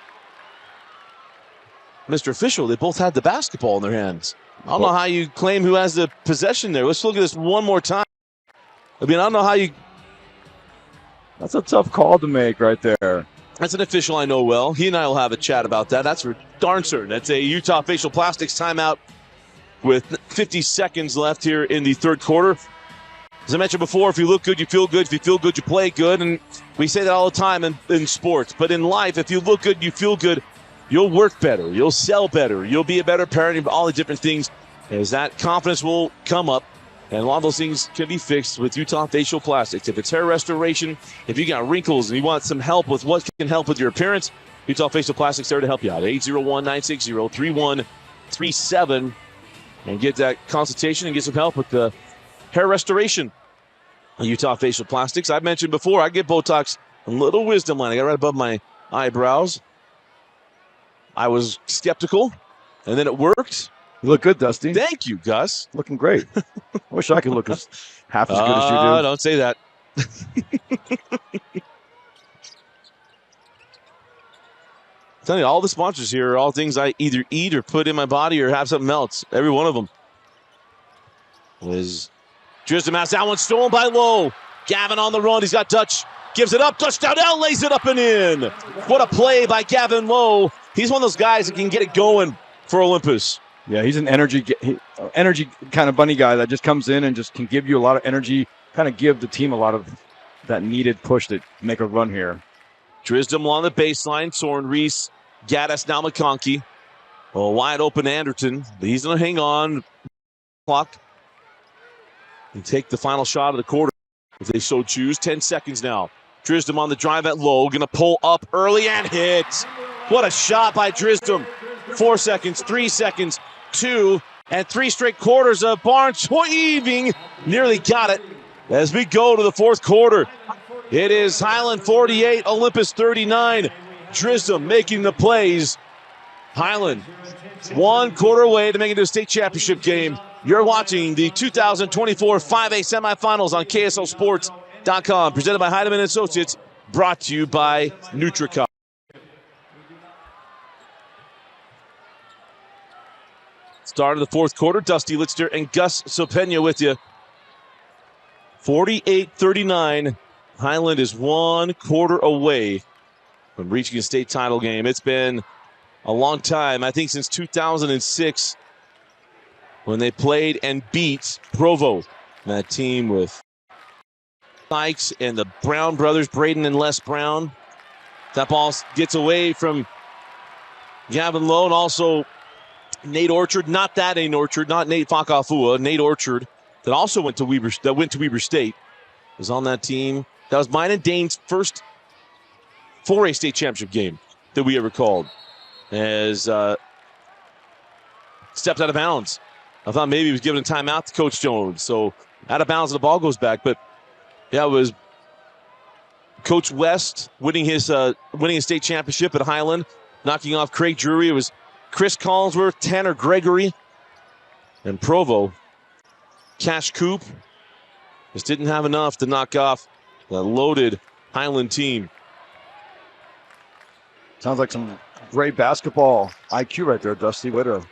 Mr. Official, they both had the basketball in their hands. I don't know how you claim who has the possession there. Let's look at this one more time. I mean, I don't know how you... That's a tough call to make right there. That's an official I know well. He and I will have a chat about that. That's for darn certain. That's a Utah Facial Plastics timeout with 50 seconds left here in the third quarter. As I mentioned before, if you look good, you feel good. If you feel good, you play good. And we say that all the time in sports. But in life, if you look good, you feel good, you'll work better. You'll sell better. You'll be a better parent, all the different things. As that confidence will come up. And a lot of those things can be fixed with Utah Facial Plastics. If it's hair restoration, if you got wrinkles and you want some help with what can help with your appearance, Utah Facial Plastics there to help you out. 801-960-3137. And get that consultation and get some help with the hair restoration. Utah Facial Plastics. I've mentioned before, I get Botox a little wisdom line. I got right above my eyebrows. I was skeptical, and then it worked. You look good, Dusty. Thank you, Gus. Looking great. I wish I could look half as good as you do. Don't say that. I'm telling you, all the sponsors here are all things I either eat or put in my body or have something else. Every one of them. Was Drisdom has that one stolen by Lowe. Gavin on the run. He's got Dutch. Gives it up. Touchdown. Now lays it up and in. What a play by Gavin Lowe. He's one of those guys that can get it going for Olympus. Yeah, he's an energy kind of bunny guy that just comes in and just can give you a lot of energy, kind of give the team a lot of that needed push to make a run here. Drisdom along the baseline. Soren Reese. Gaddis, now McConkey. Oh, wide open Anderton. He's going to hang on. Clock. And take the final shot of the quarter if they so choose. 10 seconds now. Drisdom on the drive at Lowe. Going to pull up early and hit. What a shot by Drisdom. 4 seconds, 3 seconds, 2, and 3 straight quarters of Barnes weaving. Nearly got it as we go to the fourth quarter. It is Highland 48, Olympus 39. Drisdom making the plays. Highland 1 quarter away to make it to a state championship game. You're watching the 2024 5A semifinals on KSLSports.com. Presented by Heidemann Associates. Brought to you by NutriCom. Start of the fourth quarter. Dusty Litzter and Gus Sopena with you. 48-39. Highland is 1 quarter away from reaching a state title game. It's been a long time. I think since 2006 when they played and beat Provo. That team with Sykes and the Brown brothers, Braden and Les Brown. That ball gets away from Gavin Lowe and also Nate Orchard. Not that Nate Orchard, not Nate Fakafua. Nate Orchard that also went to Weber State. Was on that team. That was mine and Dane's first 4A state championship game that we ever called. As stepped out of bounds. I thought maybe he was giving a timeout to Coach Jones. So out of bounds and the ball goes back. But yeah, it was Coach West winning his state championship at Highland, knocking off Craig Drury. It was Chris Collinsworth, Tanner Gregory, and Provo. Cash Coop just didn't have enough to knock off that loaded Highland team. Sounds like some great basketball IQ right there, Dusty. Way to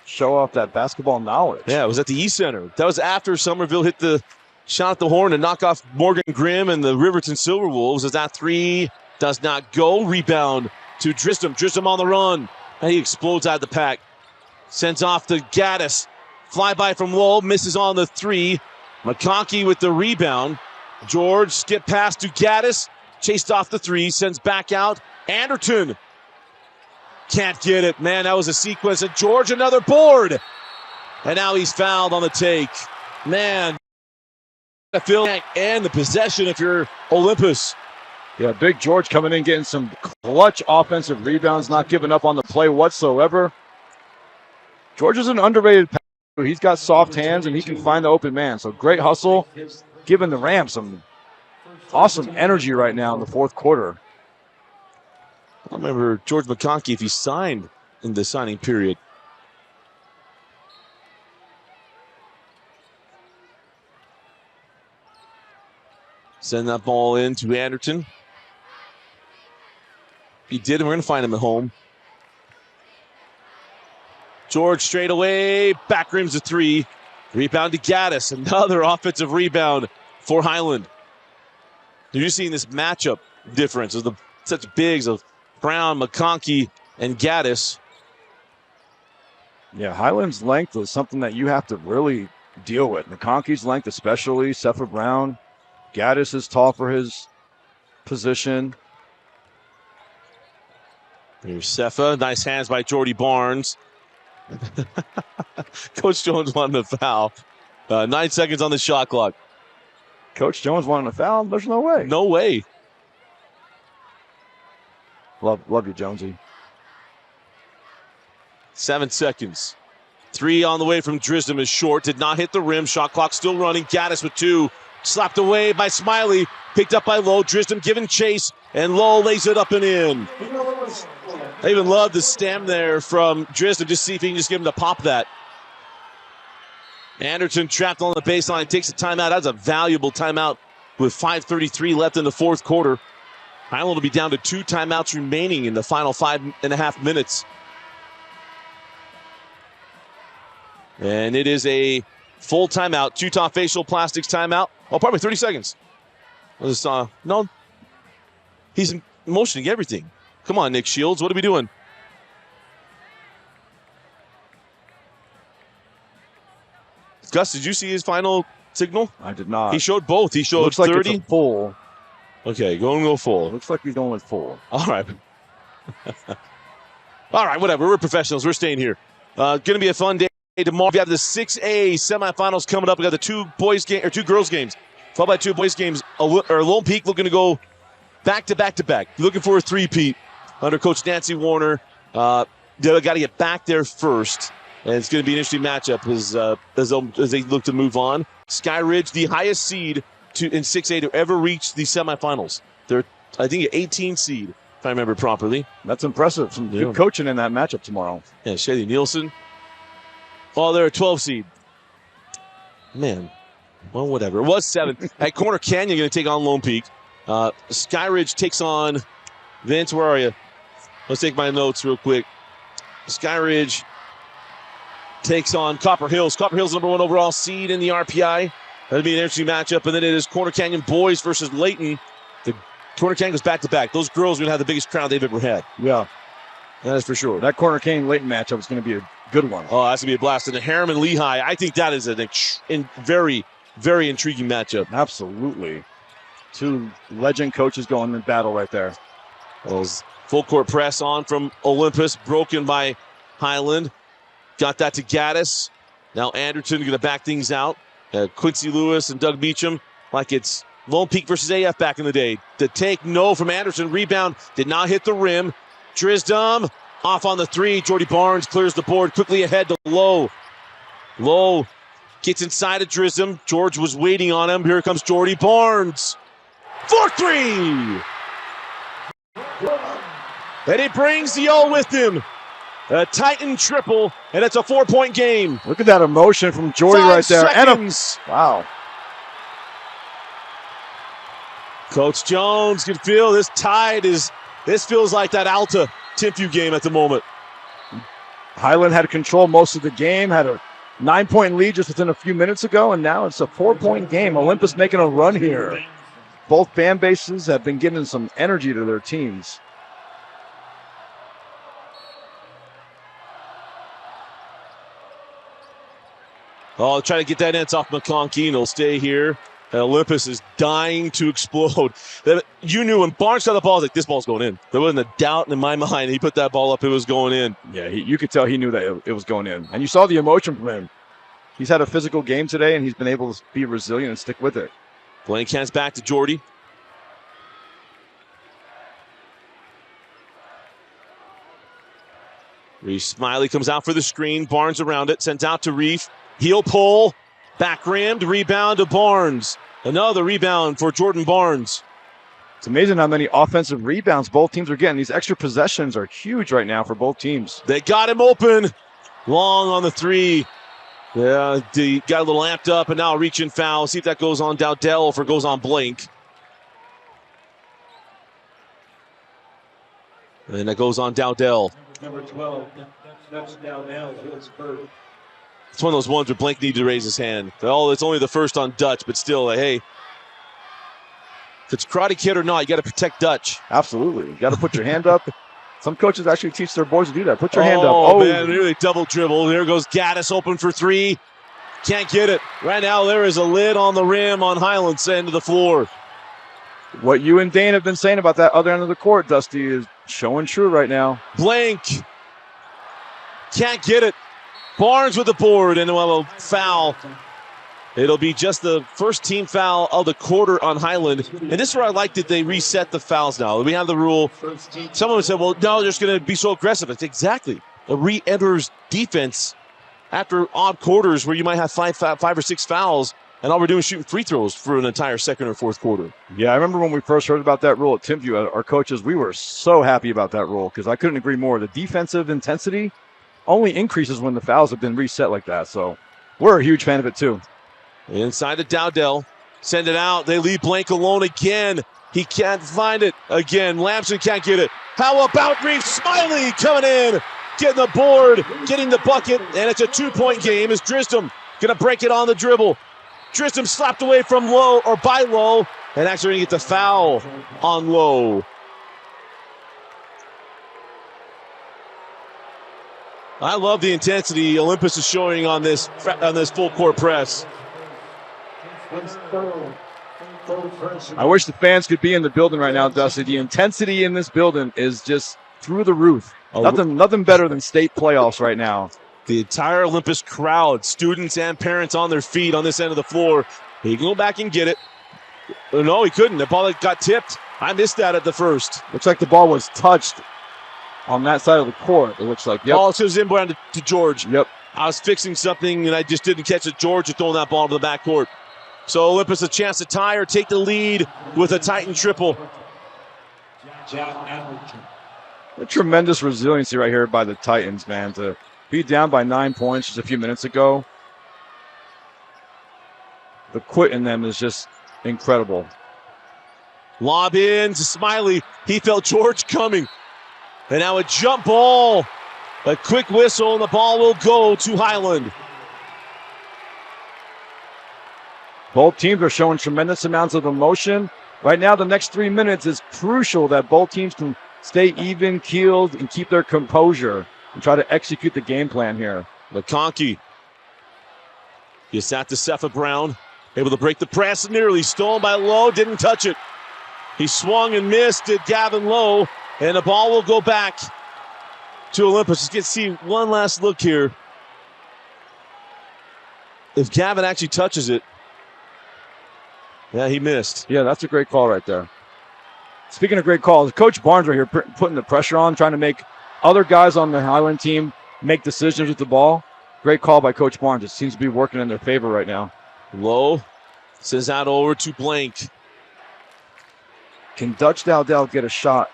show off that basketball knowledge. Yeah, it was at the East Center. That was after Somerville hit the shot at the horn to knock off Morgan Grimm and the Riverton Silverwolves. As that three does not go. Rebound to Drisdom. Drisdom on the run. And he explodes out of the pack. Sends off to Gaddis. Flyby from Lowe. Misses on the three. McConkey with the rebound. George skip pass to Gaddis. Chased off the three. Sends back out. Anderton. Can't get it. Man, that was a sequence. And George another board. And now he's fouled on the take. Man. I feel and the possession if you're Olympus. Yeah, Big George coming in, getting some clutch offensive rebounds, not giving up on the play whatsoever. George is an underrated passer. He's got soft hands, and he can find the open man. So great hustle, giving the Rams some awesome energy right now in the fourth quarter. I don't remember George McConkey if he signed in the signing period. Send that ball in to Anderton. He did, and we're going to find him at home. George straight away. Back rims a three. Rebound to Gaddis. Another offensive rebound for Highland. You're just seeing this matchup difference of the such bigs of Brown, McConkey, and Gaddis. Yeah, Highland's length is something that you have to really deal with. McConkey's length especially. Sepha Brown. Gaddis is tall for his position. Here's Sepha. Nice hands by Jordy Barnes. Coach Jones wanted a foul. 9 seconds on the shot clock. Coach Jones wanted a foul? There's no way. No way. Love you, Jonesy. 7 seconds. Three on the way from Drisdom is short. Did not hit the rim. Shot clock still running. Gaddis with two. Slapped away by Smiley. Picked up by Lowe. Drisdom giving chase. And Lowe lays it up and in. I even love the stem there from Drisdom. Just see if he can just get him to pop that. Anderton trapped on the baseline. Takes a timeout. That's a valuable timeout with 5:33 left in the fourth quarter. Highland will be down to 2 timeouts remaining in the final 5.5 minutes. And it is a Full timeout. Utah Facial Plastics timeout. Oh, pardon me, 30 seconds. No, he's motioning everything. Come on, Nick Shields. What are we doing? Gus, did you see his final signal? I did not. He showed both. He showed Looks like 30. it's a full. Okay, go full. Looks like he's going with full. All right. All right, whatever. We're professionals. We're staying here. Going to be a fun day tomorrow. We have the 6A semifinals coming up. We got the two girls games, followed by two boys games. Lone Peak looking to go back to back to back. Looking for a three-peat under Coach Nancy Warner. They got to get back there first, and it's going to be an interesting matchup as they look to move on. Sky Ridge, the highest seed in 6A to ever reach the semifinals. They're, I think, an 18 seed, if I remember properly. That's impressive. Some good coaching in that matchup tomorrow. Yeah, Shaylee Nielsen. Oh, they're a 12 seed. Man, well, whatever. It was 7. At Corner Canyon, going to take on Lone Peak. Sky Ridge takes on Vince. Where are you? Let's take my notes real quick. Sky Ridge takes on Copper Hills. Copper Hills, number 1 overall seed in the RPI. That'll be an interesting matchup. And then it is Corner Canyon boys versus Layton. The Corner Canyon goes back to back. Those girls are going to have the biggest crowd they've ever had. Yeah. That is for sure. That Corner Canyon Layton matchup is going to be a good one. Oh, that's going to be a blast. And the Harriman Lehigh, I think that is a very, very intriguing matchup. Absolutely. Two legend coaches going in battle right there. Full court press on from Olympus, broken by Highland. Got that to Gaddis. Now Anderson going to back things out. Quincy Lewis and Doug Beecham, like it's Lone Peak versus AF back in the day. The take, no from Anderson. Rebound did not hit the rim. Drisdom off on the 3. Jordy Barnes clears the board quickly ahead to Lowe. Lowe gets inside of Drisdom. George was waiting on him. Here comes Jordy Barnes. 4-3. And he brings the O with him. A Titan triple, and it's a 4-point game. Look at that emotion from Jordy right there. Seconds. Wow. Coach Jones can feel this this feels like that Alta Timpview game at the moment. Highland had control most of the game, had a 9-point lead just within a few minutes ago, and now it's a 4-point game. Olympus making a run here. Both fan bases have been giving some energy to their teams. Oh, try to get that ends off McConkey, and he'll stay here. And Olympus is dying to explode. You knew when Barnes got the ball, I was like, this ball's going in. There wasn't a doubt in my mind. He put that ball up, it was going in. Yeah, you could tell he knew that it was going in. And you saw the emotion from him. He's had a physical game today, and he's been able to be resilient and stick with it. Blank hands back to Jordy. Reef Smiley comes out for the screen. Barnes around it, sends out to Reef. Heel pull, back rimmed, rebound to Barnes. Another rebound for Jordan Barnes. It's amazing how many offensive rebounds both teams are getting. These extra possessions are huge right now for both teams. They got him open. Long on the 3. Yeah, he got a little amped up, and now a reach-in foul. See if that goes on Dowdell or if it goes on Blank. And that goes on Dowdell. Number 12, that's Dowdell. It's one of those ones where Blank needed to raise his hand. Oh, it's only the first on Dutch, but still, hey, if it's Karate Kid or not, you got to protect Dutch. Absolutely. You got to put your hand up. Some coaches actually teach their boys to do that. Put your hand up. Oh, man, nearly double dribble. There goes Gaddis open for 3. Can't get it. Right now, there is a lid on the rim on Highland's end of the floor. What you and Dane have been saying about that other end of the court, Dusty, is showing true right now. Blank. Can't get it. Barnes with the board, and we'll have a foul. It'll be just the first team foul of the quarter on Highland. And this is where I like that they reset the fouls now. We have the rule. Someone said, well, no, they're just going to be so aggressive. It's exactly. A re-enters defense after odd quarters where you might have five or six fouls, and all we're doing is shooting free throws for an entire second or fourth quarter. Yeah, I remember when we first heard about that rule at Timpview, our coaches, we were so happy about that rule because I couldn't agree more. The defensive intensity only increases when the fouls have been reset like that. So we're a huge fan of it too. Inside to Dowdell. Send it out. They leave Blank alone again. He can't find it. Again, Lamson can't get it. How about Reef Smiley coming in, getting the board, getting the bucket, and it's a 2-point game as Drisdom Gonna break it on the dribble. Tristan slapped away from Lowe, or by Lowe, and actually gonna get the foul on Lowe. I love the intensity Olympus is showing on this full court press. I wish the fans could be in the building right now, Dusty. The intensity in this building is just through the roof. Nothing better than state playoffs right now. The entire Olympus crowd, students and parents on their feet on this end of the floor. He can go back and get it. No, he couldn't. The ball got tipped. I missed that at the first. Looks like the ball was touched on that side of the court. It looks like. Yep. Ball goes inbound to George. Yep. I was fixing something and I just didn't catch it. George is throwing that ball to the backcourt. So Olympus a chance to tie or take the lead with a Titan triple. A tremendous resiliency right here by the Titans, man. To be down by 9 points just a few minutes ago. The quit in them is just incredible. Lob in to Smiley. He felt George coming. And now a jump ball. A quick whistle and the ball will go to Highland. Both teams are showing tremendous amounts of emotion. Right now, the next 3 minutes is crucial that both teams can stay even keeled and keep their composure and try to execute the game plan here. McConkey gets that to Cepha Brown. Able to break the press nearly. Stolen by Lowe. Didn't touch it. He swung and missed at Gavin Lowe. And the ball will go back to Olympus. Let's get to see one last look here. If Gavin actually touches it. Yeah, he missed. Yeah, that's a great call right there. Speaking of great calls, Coach Barnes right here putting the pressure on, trying to make other guys on the Highland team make decisions with the ball. Great call by Coach Barnes. It seems to be working in their favor right now. Lowe sends out over to Blank. Can Dutch Dowdell get a shot?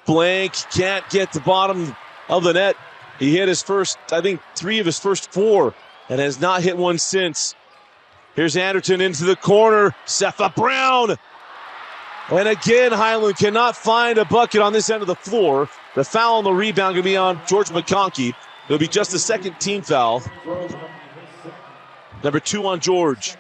Blank can't get the bottom of the net. He hit his first, I think, 3 of his first 4 and has not hit one since. Here's Anderton into the corner. Cepha Brown. And again, Highland cannot find a bucket on this end of the floor. The foul on the rebound going to be on George McConkey. It'll be just the second team foul. Number 2 on George.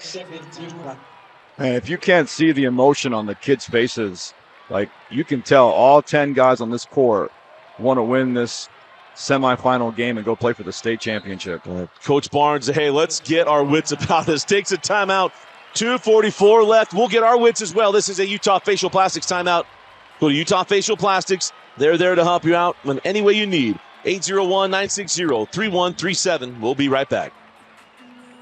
And if you can't see the emotion on the kids' faces, like you can tell all 10 guys on this court want to win this semifinal game and go play for the state championship. Coach Barnes, hey, let's get our wits about us. Takes a timeout. 2:44 left. We'll get our wits as well. This is a Utah Facial Plastics timeout. Go to Utah Facial Plastics. They're there to help you out in any way you need. 801-960-3137. We'll be right back.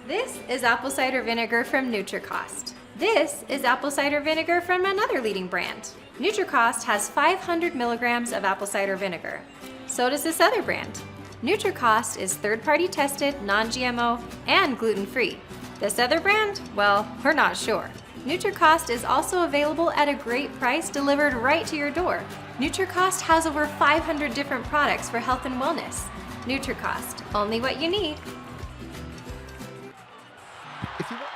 This is apple cider vinegar from NutriCost. This is apple cider vinegar from another leading brand. NutriCost has 500 milligrams of apple cider vinegar. So does this other brand. NutriCost is third-party tested, non-GMO, and gluten-free. This other brand? Well, we're not sure. NutriCost is also available at a great price delivered right to your door. NutriCost has over 500 different products for health and wellness. NutriCost, only what you need.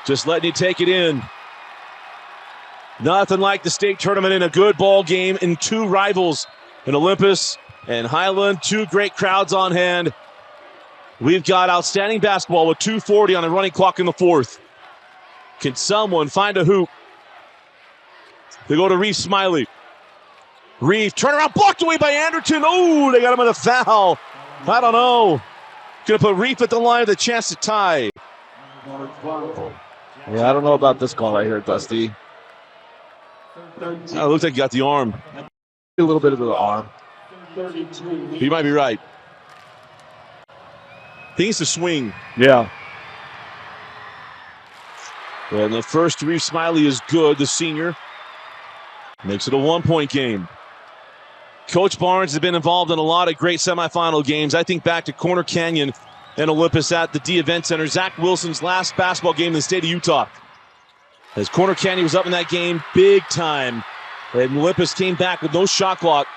Just letting you take it in. Nothing like the state tournament in a good ball game in 2 rivals in Olympus and Highland. 2 great crowds on hand. We've got outstanding basketball with 2:40 on the running clock in the 4th. Can someone find a hoop? They go to Reeve Smiley. Reeve, turnaround, blocked away by Anderton. Oh, they got him with a foul. I don't know. Gonna put Reeve at the line with a chance to tie. Yeah, I don't know about this call right here, Dusty. It looks like he got the arm. A little bit of the arm. You might be right. I think it's a swing. Yeah. And the first Reeve Smiley is good, the senior. Makes it a 1-point game. Coach Barnes has been involved in a lot of great semifinal games. I think back to Corner Canyon and Olympus at the D Event Center. Zach Wilson's last basketball game in the state of Utah. As Corner Canyon was up in that game big time. And Olympus came back with no shot clock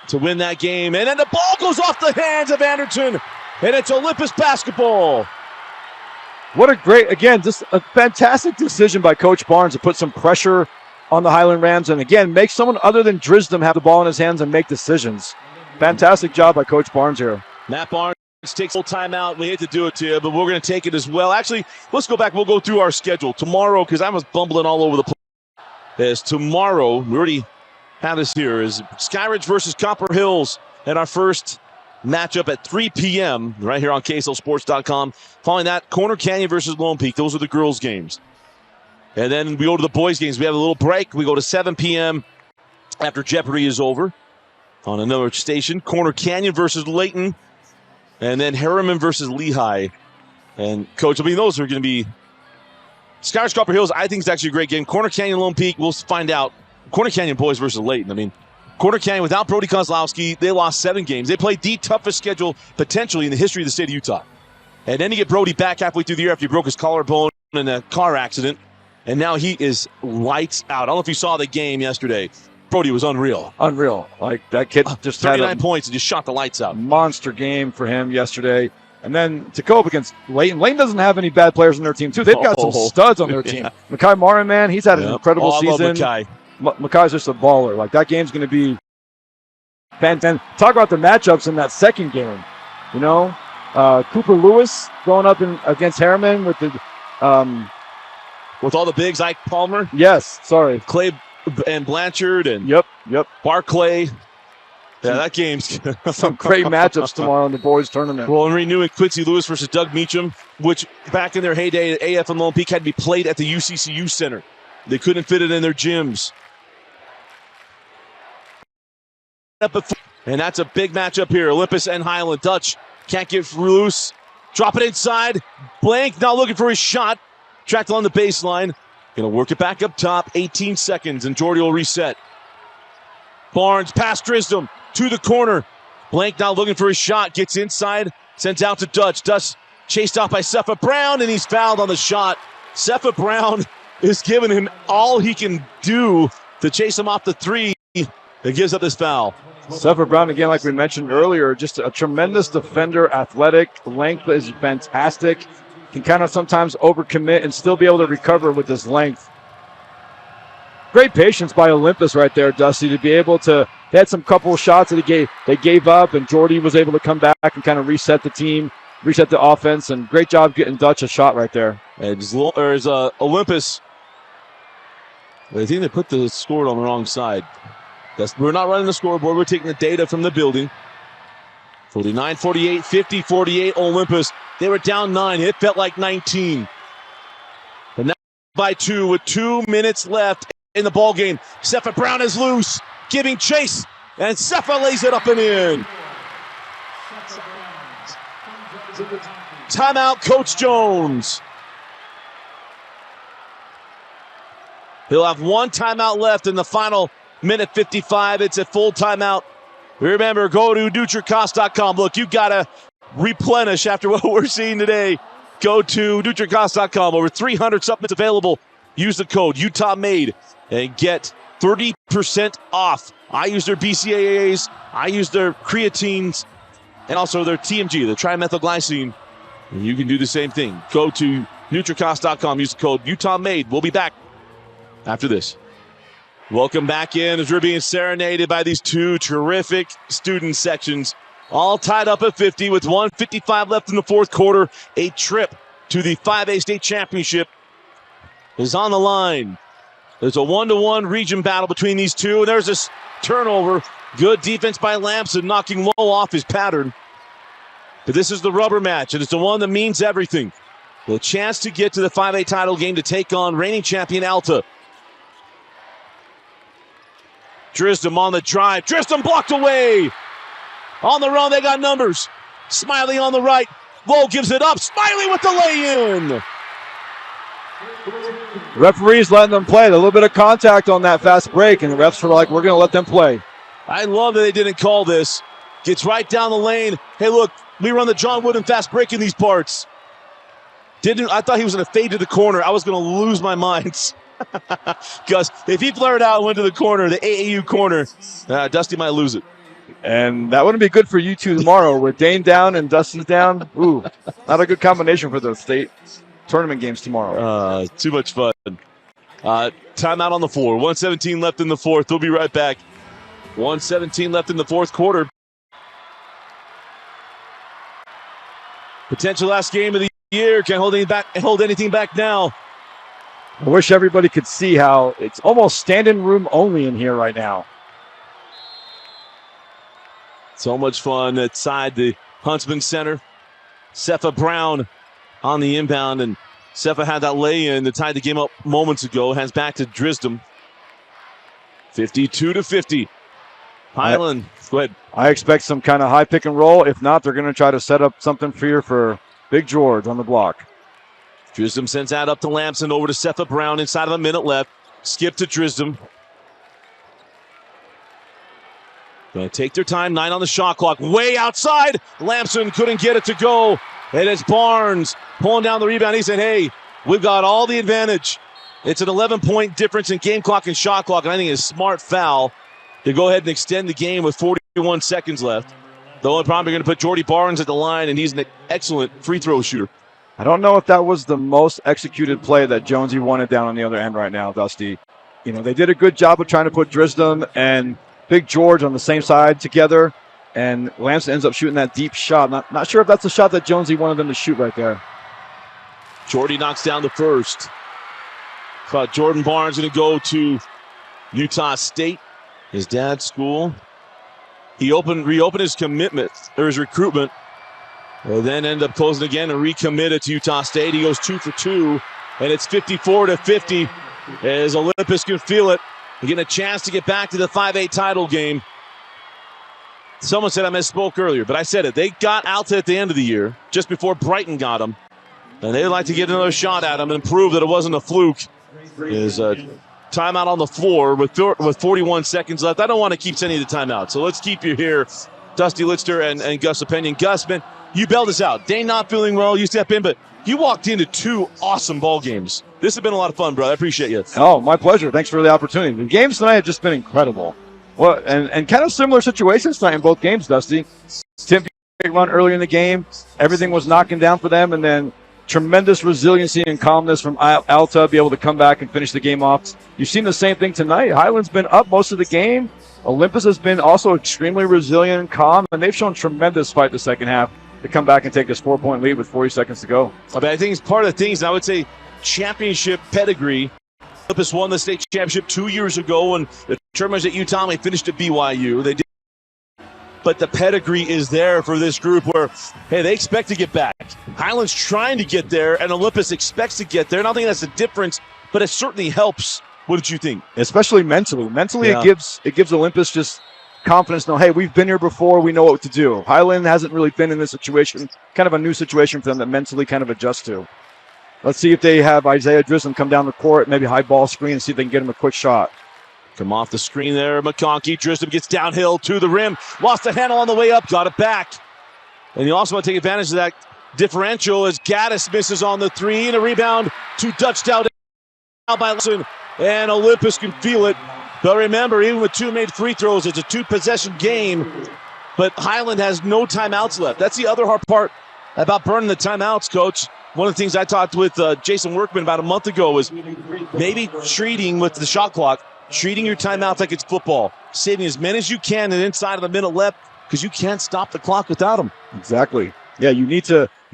to win that game. And then the ball goes off the hands of Anderton. And it's Olympus basketball. What a great, again, just a fantastic decision by Coach Barnes to put some pressure on the Highland Rams. And again, make someone other than Drisdom have the ball in his hands and make decisions. Fantastic job by Coach Barnes here. Matt Barnes Takes full timeout. We hate to do it to you, but we're going to take it as well. Actually, let's go back. We'll go through our schedule tomorrow because I was bumbling all over the place. As tomorrow, we already have this here, is Skyridge versus Copper Hills, and our first matchup at 3 p.m. right here on KSLSports.com. Following that, Corner Canyon versus Lone Peak. Those are the girls' games. And then we go to the boys' games. We have a little break. We go to 7 p.m. after Jeopardy is over on another station. Corner Canyon versus Layton. And then Harriman versus Lehigh. And, Coach, I mean, those are going to be Skyridge Copper Hills. I think it's actually a great game. Corner Canyon, Lone Peak, we'll find out. Corner Canyon boys versus Layton. I mean, Corner Canyon without Brody Kozlowski, they lost 7 games. They played the toughest schedule potentially in the history of the state of Utah. And then you get Brody back halfway through the year after he broke his collarbone in a car accident. And now he is lights out. I don't know if you saw the game yesterday. Brody was unreal. Unreal. Like, that kid just had 39 points and just shot the lights out. Monster game for him yesterday. And then to go up against Layton. Layton doesn't have any bad players on their team, too. They've got some studs on their team. Makai Marin, man, he's had an incredible season. I love Makai. Makai's just a baller. Like, that game's going to be fantastic. Talk about the matchups in that second game. You know, Cooper Lewis going up against Harriman with the with all the bigs, Ike Palmer. Yes, sorry. Clay and Blanchard and Yep. Barclay. Yeah, that game's some great matchups tomorrow in the boys tournament. Well, and renewing Quincy Lewis versus Doug Meacham, which back in their heyday at AF and Lone Peak had to be played at the UCCU Center. They couldn't fit it in their gyms. And that's a big matchup here. Olympus and Highland. Dutch can't get loose. Drop it inside. Blank now looking for his shot. Tracked along the baseline. Going to work it back up top. 18 seconds, and Jordy will reset. Barnes past Drisdom to the corner. Blank now looking for his shot. Gets inside. Sends out to Dutch. Dutch chased off by Cepha Brown, and he's fouled on the shot. Cepha Brown is giving him all he can do to chase him off the three. It gives up this foul. Cepha Brown, again, like we mentioned earlier, just a tremendous defender, athletic. Length is fantastic. Can kind of sometimes overcommit and still be able to recover with his length. Great patience by Olympus right there, Dusty, to be able to. They had some couple of shots that they gave up, and Jordy was able to come back and kind of reset the team, reset the offense, and great job getting Dutch a shot right there. There's Olympus. I think they put the score on the wrong side. We're not running the scoreboard. We're taking the data from the building. 49-48, 50-48, Olympus. They were down 9. It felt like 19. And now by 2 with 2 minutes left in the ball game. Cepha Brown is loose, giving chase, and Cepha lays it up and in. Timeout, Coach Jones. He'll have 1 timeout left in the final minute 55. It's a full timeout. Remember, go to NutriCost.com. Look, you got to replenish after what we're seeing today. Go to NutriCost.com. Over 300 supplements available. Use the code UtahMade and get 30% off. I use their BCAAs. I use their creatines and also their TMG, the trimethylglycine. And you can do the same thing. Go to NutriCost.com. Use the code UtahMade. We'll be back after this. Welcome back in as we're being serenaded by these 2 terrific student sections. All tied up at 50 with 1:55 left in the fourth quarter. A trip to the 5A state championship is on the line. There's a 1-to-1 region battle between these two. And there's this turnover. Good defense by Lamson, knocking Low off his pattern. But this is the rubber match, and it's the one that means everything. The chance to get to the 5A title game to take on reigning champion Alta. Drisdom on the drive. Drisdom blocked away. On the run, they got numbers. Smiley on the right. Lowe gives it up. Smiley with the lay-in. Referees letting them play. A little bit of contact on that fast break, and the refs were like, we're going to let them play. I love that they didn't call this. Gets right down the lane. Hey, look, we run the John Wooden fast break in these parts. I thought he was going to fade to the corner. I was going to lose my mind. Because if he flared out and went to the corner, the AAU corner, Dusty might lose it. And that wouldn't be good for you two tomorrow with Dane down and Dustin's down. Ooh, not a good combination for the state tournament games tomorrow. Too much fun. Timeout on the floor. 1:17 left in the fourth. We'll be right back. 1:17 left in the fourth quarter. Potential last game of the year. Can't hold anything back now. I wish everybody could see how it's almost standing room only in here right now. So much fun outside the Huntsman Center. Cepha Brown on the inbound, and Cepha had that lay-in that tied the game up moments ago. Hands back to Drisdom. 52-50. Highland, go ahead. I expect some kind of high pick and roll. If not, they're going to try to set up something for Big George on the block. Drisdom sends that up to Lamson, over to Cepha Brown, inside of a minute left. Skip to Drisdom. Going to take their time, 9 on the shot clock. Way outside. Lamson couldn't get it to go. And it's Barnes pulling down the rebound. He said, hey, we've got all the advantage. It's an 11-point difference in game clock and shot clock, and I think it's a smart foul to go ahead and extend the game with 41 seconds left. The only problem, you're going to put Jordy Barnes at the line, and he's an excellent free throw shooter. I don't know if that was the most executed play that Jonesy wanted down on the other end right now, Dusty. You know, they did a good job of trying to put Drisdom and Big George on the same side together, and Lamson ends up shooting that deep shot. Not sure if that's the shot that Jonesy wanted them to shoot right there. Jordy knocks down the first. But Jordan Barnes going to go to Utah State, his dad's school. He reopened his commitment, or his recruitment, and then ended up closing again and recommitted to Utah State. He goes 2 for 2, and it's 54-50 as Olympus can feel it. They're getting a chance to get back to the 5A title game. Someone said I misspoke earlier, but I said it. They got Alta at the end of the year, just before Brighton got them. And they'd like to get another shot at them and prove that it wasn't a fluke. Is a timeout on the floor with 41 seconds left. I don't want to keep sending you the timeout, so let's keep you here. Dusty Lister and Gus Opinion. Gus, man, you bailed us out. Dane not feeling well, you step in, but you walked into 2 awesome ball games. This has been a lot of fun, bro. I appreciate you. Oh, my pleasure. Thanks for the opportunity. The games tonight have just been incredible. Well, and kind of similar situations tonight in both games, Dusty. Tim run early in the game. Everything was knocking down for them, and then tremendous resiliency and calmness from Alta, be able to come back and finish the game off. You've seen the same thing tonight. Highland's been up most of the game. Olympus has been also extremely resilient and calm, and they've shown tremendous fight the second half to come back and take this 4-point lead with 40 seconds to go. I think it's part of the things, I would say, championship pedigree. Olympus won the state championship 2 years ago when the tournaments at Utah, they finished at BYU. They did. But the pedigree is there for this group where, hey, they expect to get back. Highland's trying to get there, and Olympus expects to get there. And I don't think that's a difference, but it certainly helps. What did you think? Especially mentally. Mentally, yeah. It gives Olympus just confidence. No, hey, we've been here before. We know what to do. Highland hasn't really been in this situation. Kind of a new situation for them that mentally kind of adjust to. Let's see if they have Isaiah Drisdom come down the court, maybe high ball screen, and see if they can get him a quick shot. Come off the screen there, McConkey. Drisdom gets downhill to the rim. Lost the handle on the way up, got it back. And you also want to take advantage of that differential as Gaddis misses on the 3, and a rebound to Dutch Dowd by Lawson. And Olympus can feel it. But remember, even with 2 made free throws, it's a 2-possession game. But Highland has no timeouts left. That's the other hard part about burning the timeouts, Coach. One of the things I talked with Jason Workman about a month ago was maybe treating with the shot clock, treating your timeouts like it's football, saving as many as you can and inside of a minute left because you can't stop the clock without them. Exactly. Yeah, you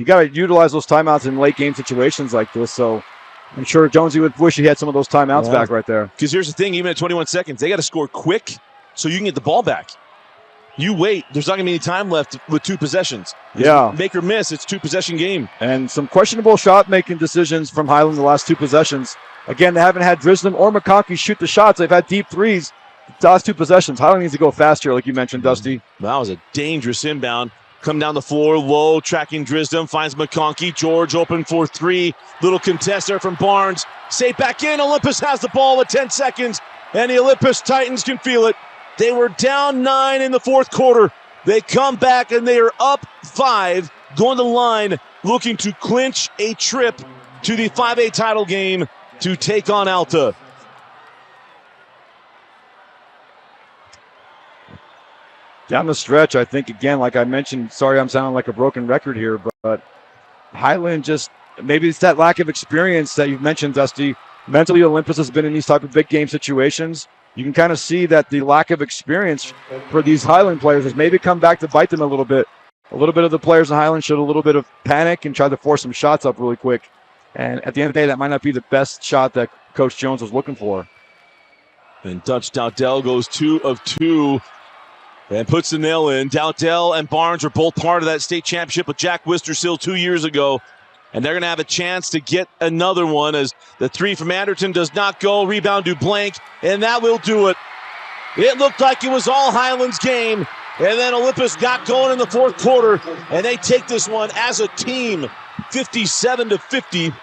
got to utilize those timeouts in late game situations like this. So I'm sure Jonesy would wish he had some of those timeouts back right there. Because here's the thing, even at 21 seconds, they got to score quick so you can get the ball back. You wait, there's not going to be any time left with 2 possessions. Yeah. Make or miss, it's 2-possession game. And some questionable shot-making decisions from Highland the last 2 possessions. Again, they haven't had Drisdom or McConkey shoot the shots. They've had deep threes. The last 2 possessions. Highland needs to go faster, like you mentioned, Dusty. That was a dangerous inbound. Come down the floor, low, tracking Drisdom, finds McConkey. George open for 3. Little contester from Barnes. Save back in. Olympus has the ball with 10 seconds, and the Olympus Titans can feel it. They were down 9 in the 4th quarter. They come back, and they are up 5, going to the line, looking to clinch a trip to the 5A title game to take on Alta. Down the stretch, I think, again, like I mentioned, sorry I'm sounding like a broken record here, but Highland just, maybe it's that lack of experience that you've mentioned, Dusty. Mentally, Olympus has been in these type of big game situations. You can kind of see that the lack of experience for these Highland players has maybe come back to bite them a little bit. A little bit of the players in Highland showed a little bit of panic and tried to force some shots up really quick. And at the end of the day, that might not be the best shot that Coach Jones was looking for. And Dutch Dowdell goes 2 of 2 and puts the nail in. Dowdell and Barnes are both part of that state championship with Jack Wistersill 2 years ago. And they're going to have a chance to get another one as the 3 from Anderton does not go. Rebound to Blank, and that will do it. It looked like it was all Highlands game. And then Olympus got going in the fourth quarter, and they take this one as a team, 57-50,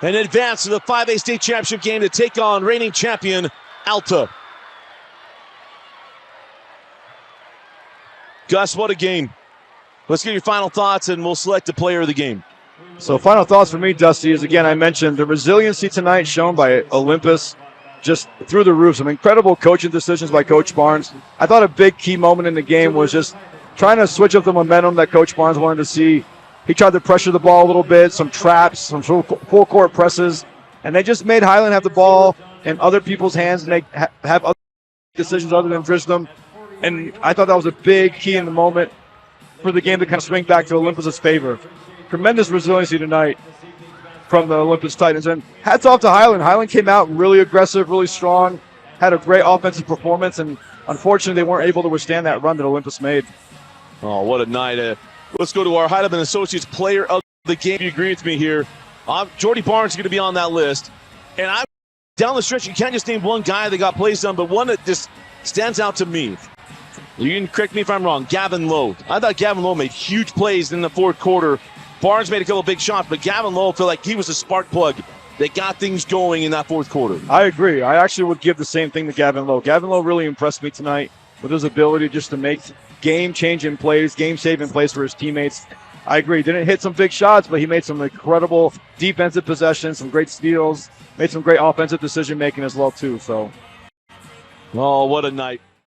and advance to the 5A state championship game to take on reigning champion Alta. Gus, what a game. Let's get your final thoughts, and we'll select a player of the game. So final thoughts for me, Dusty, is again, I mentioned the resiliency tonight shown by Olympus, just through the roof. Some incredible coaching decisions by Coach Barnes. I thought a big key moment in the game was just trying to switch up the momentum that Coach Barnes wanted to see. He tried to pressure the ball a little bit, some traps, some full court presses, and they just made Highland have the ball in other people's hands and they have other decisions other than Drisdom. And I thought that was a big key in the moment for the game to kind of swing back to Olympus's favor. Tremendous resiliency tonight from the Olympus Titans. And hats off to Highland. Highland came out really aggressive, really strong, had a great offensive performance, and unfortunately they weren't able to withstand that run that Olympus made. Oh, what a night. Let's go to our Heidemann Associates player of the game. You agree with me here. Jordy Barnes is going to be on that list. And I'm down the stretch, you can't just name one guy that got plays done, but one that just stands out to me. You can correct me if I'm wrong. Gavin Lowe. I thought Gavin Lowe made huge plays in the fourth quarter. Barnes made a couple big shots, but Gavin Lowe felt like he was a spark plug that got things going in that fourth quarter. I agree. I actually would give the same thing to Gavin Lowe. Gavin Lowe really impressed me tonight with his ability just to make game-changing plays, game-saving plays for his teammates. I agree. Didn't hit some big shots, but he made some incredible defensive possessions, some great steals, made some great offensive decision-making as well, too. So, oh, what a night.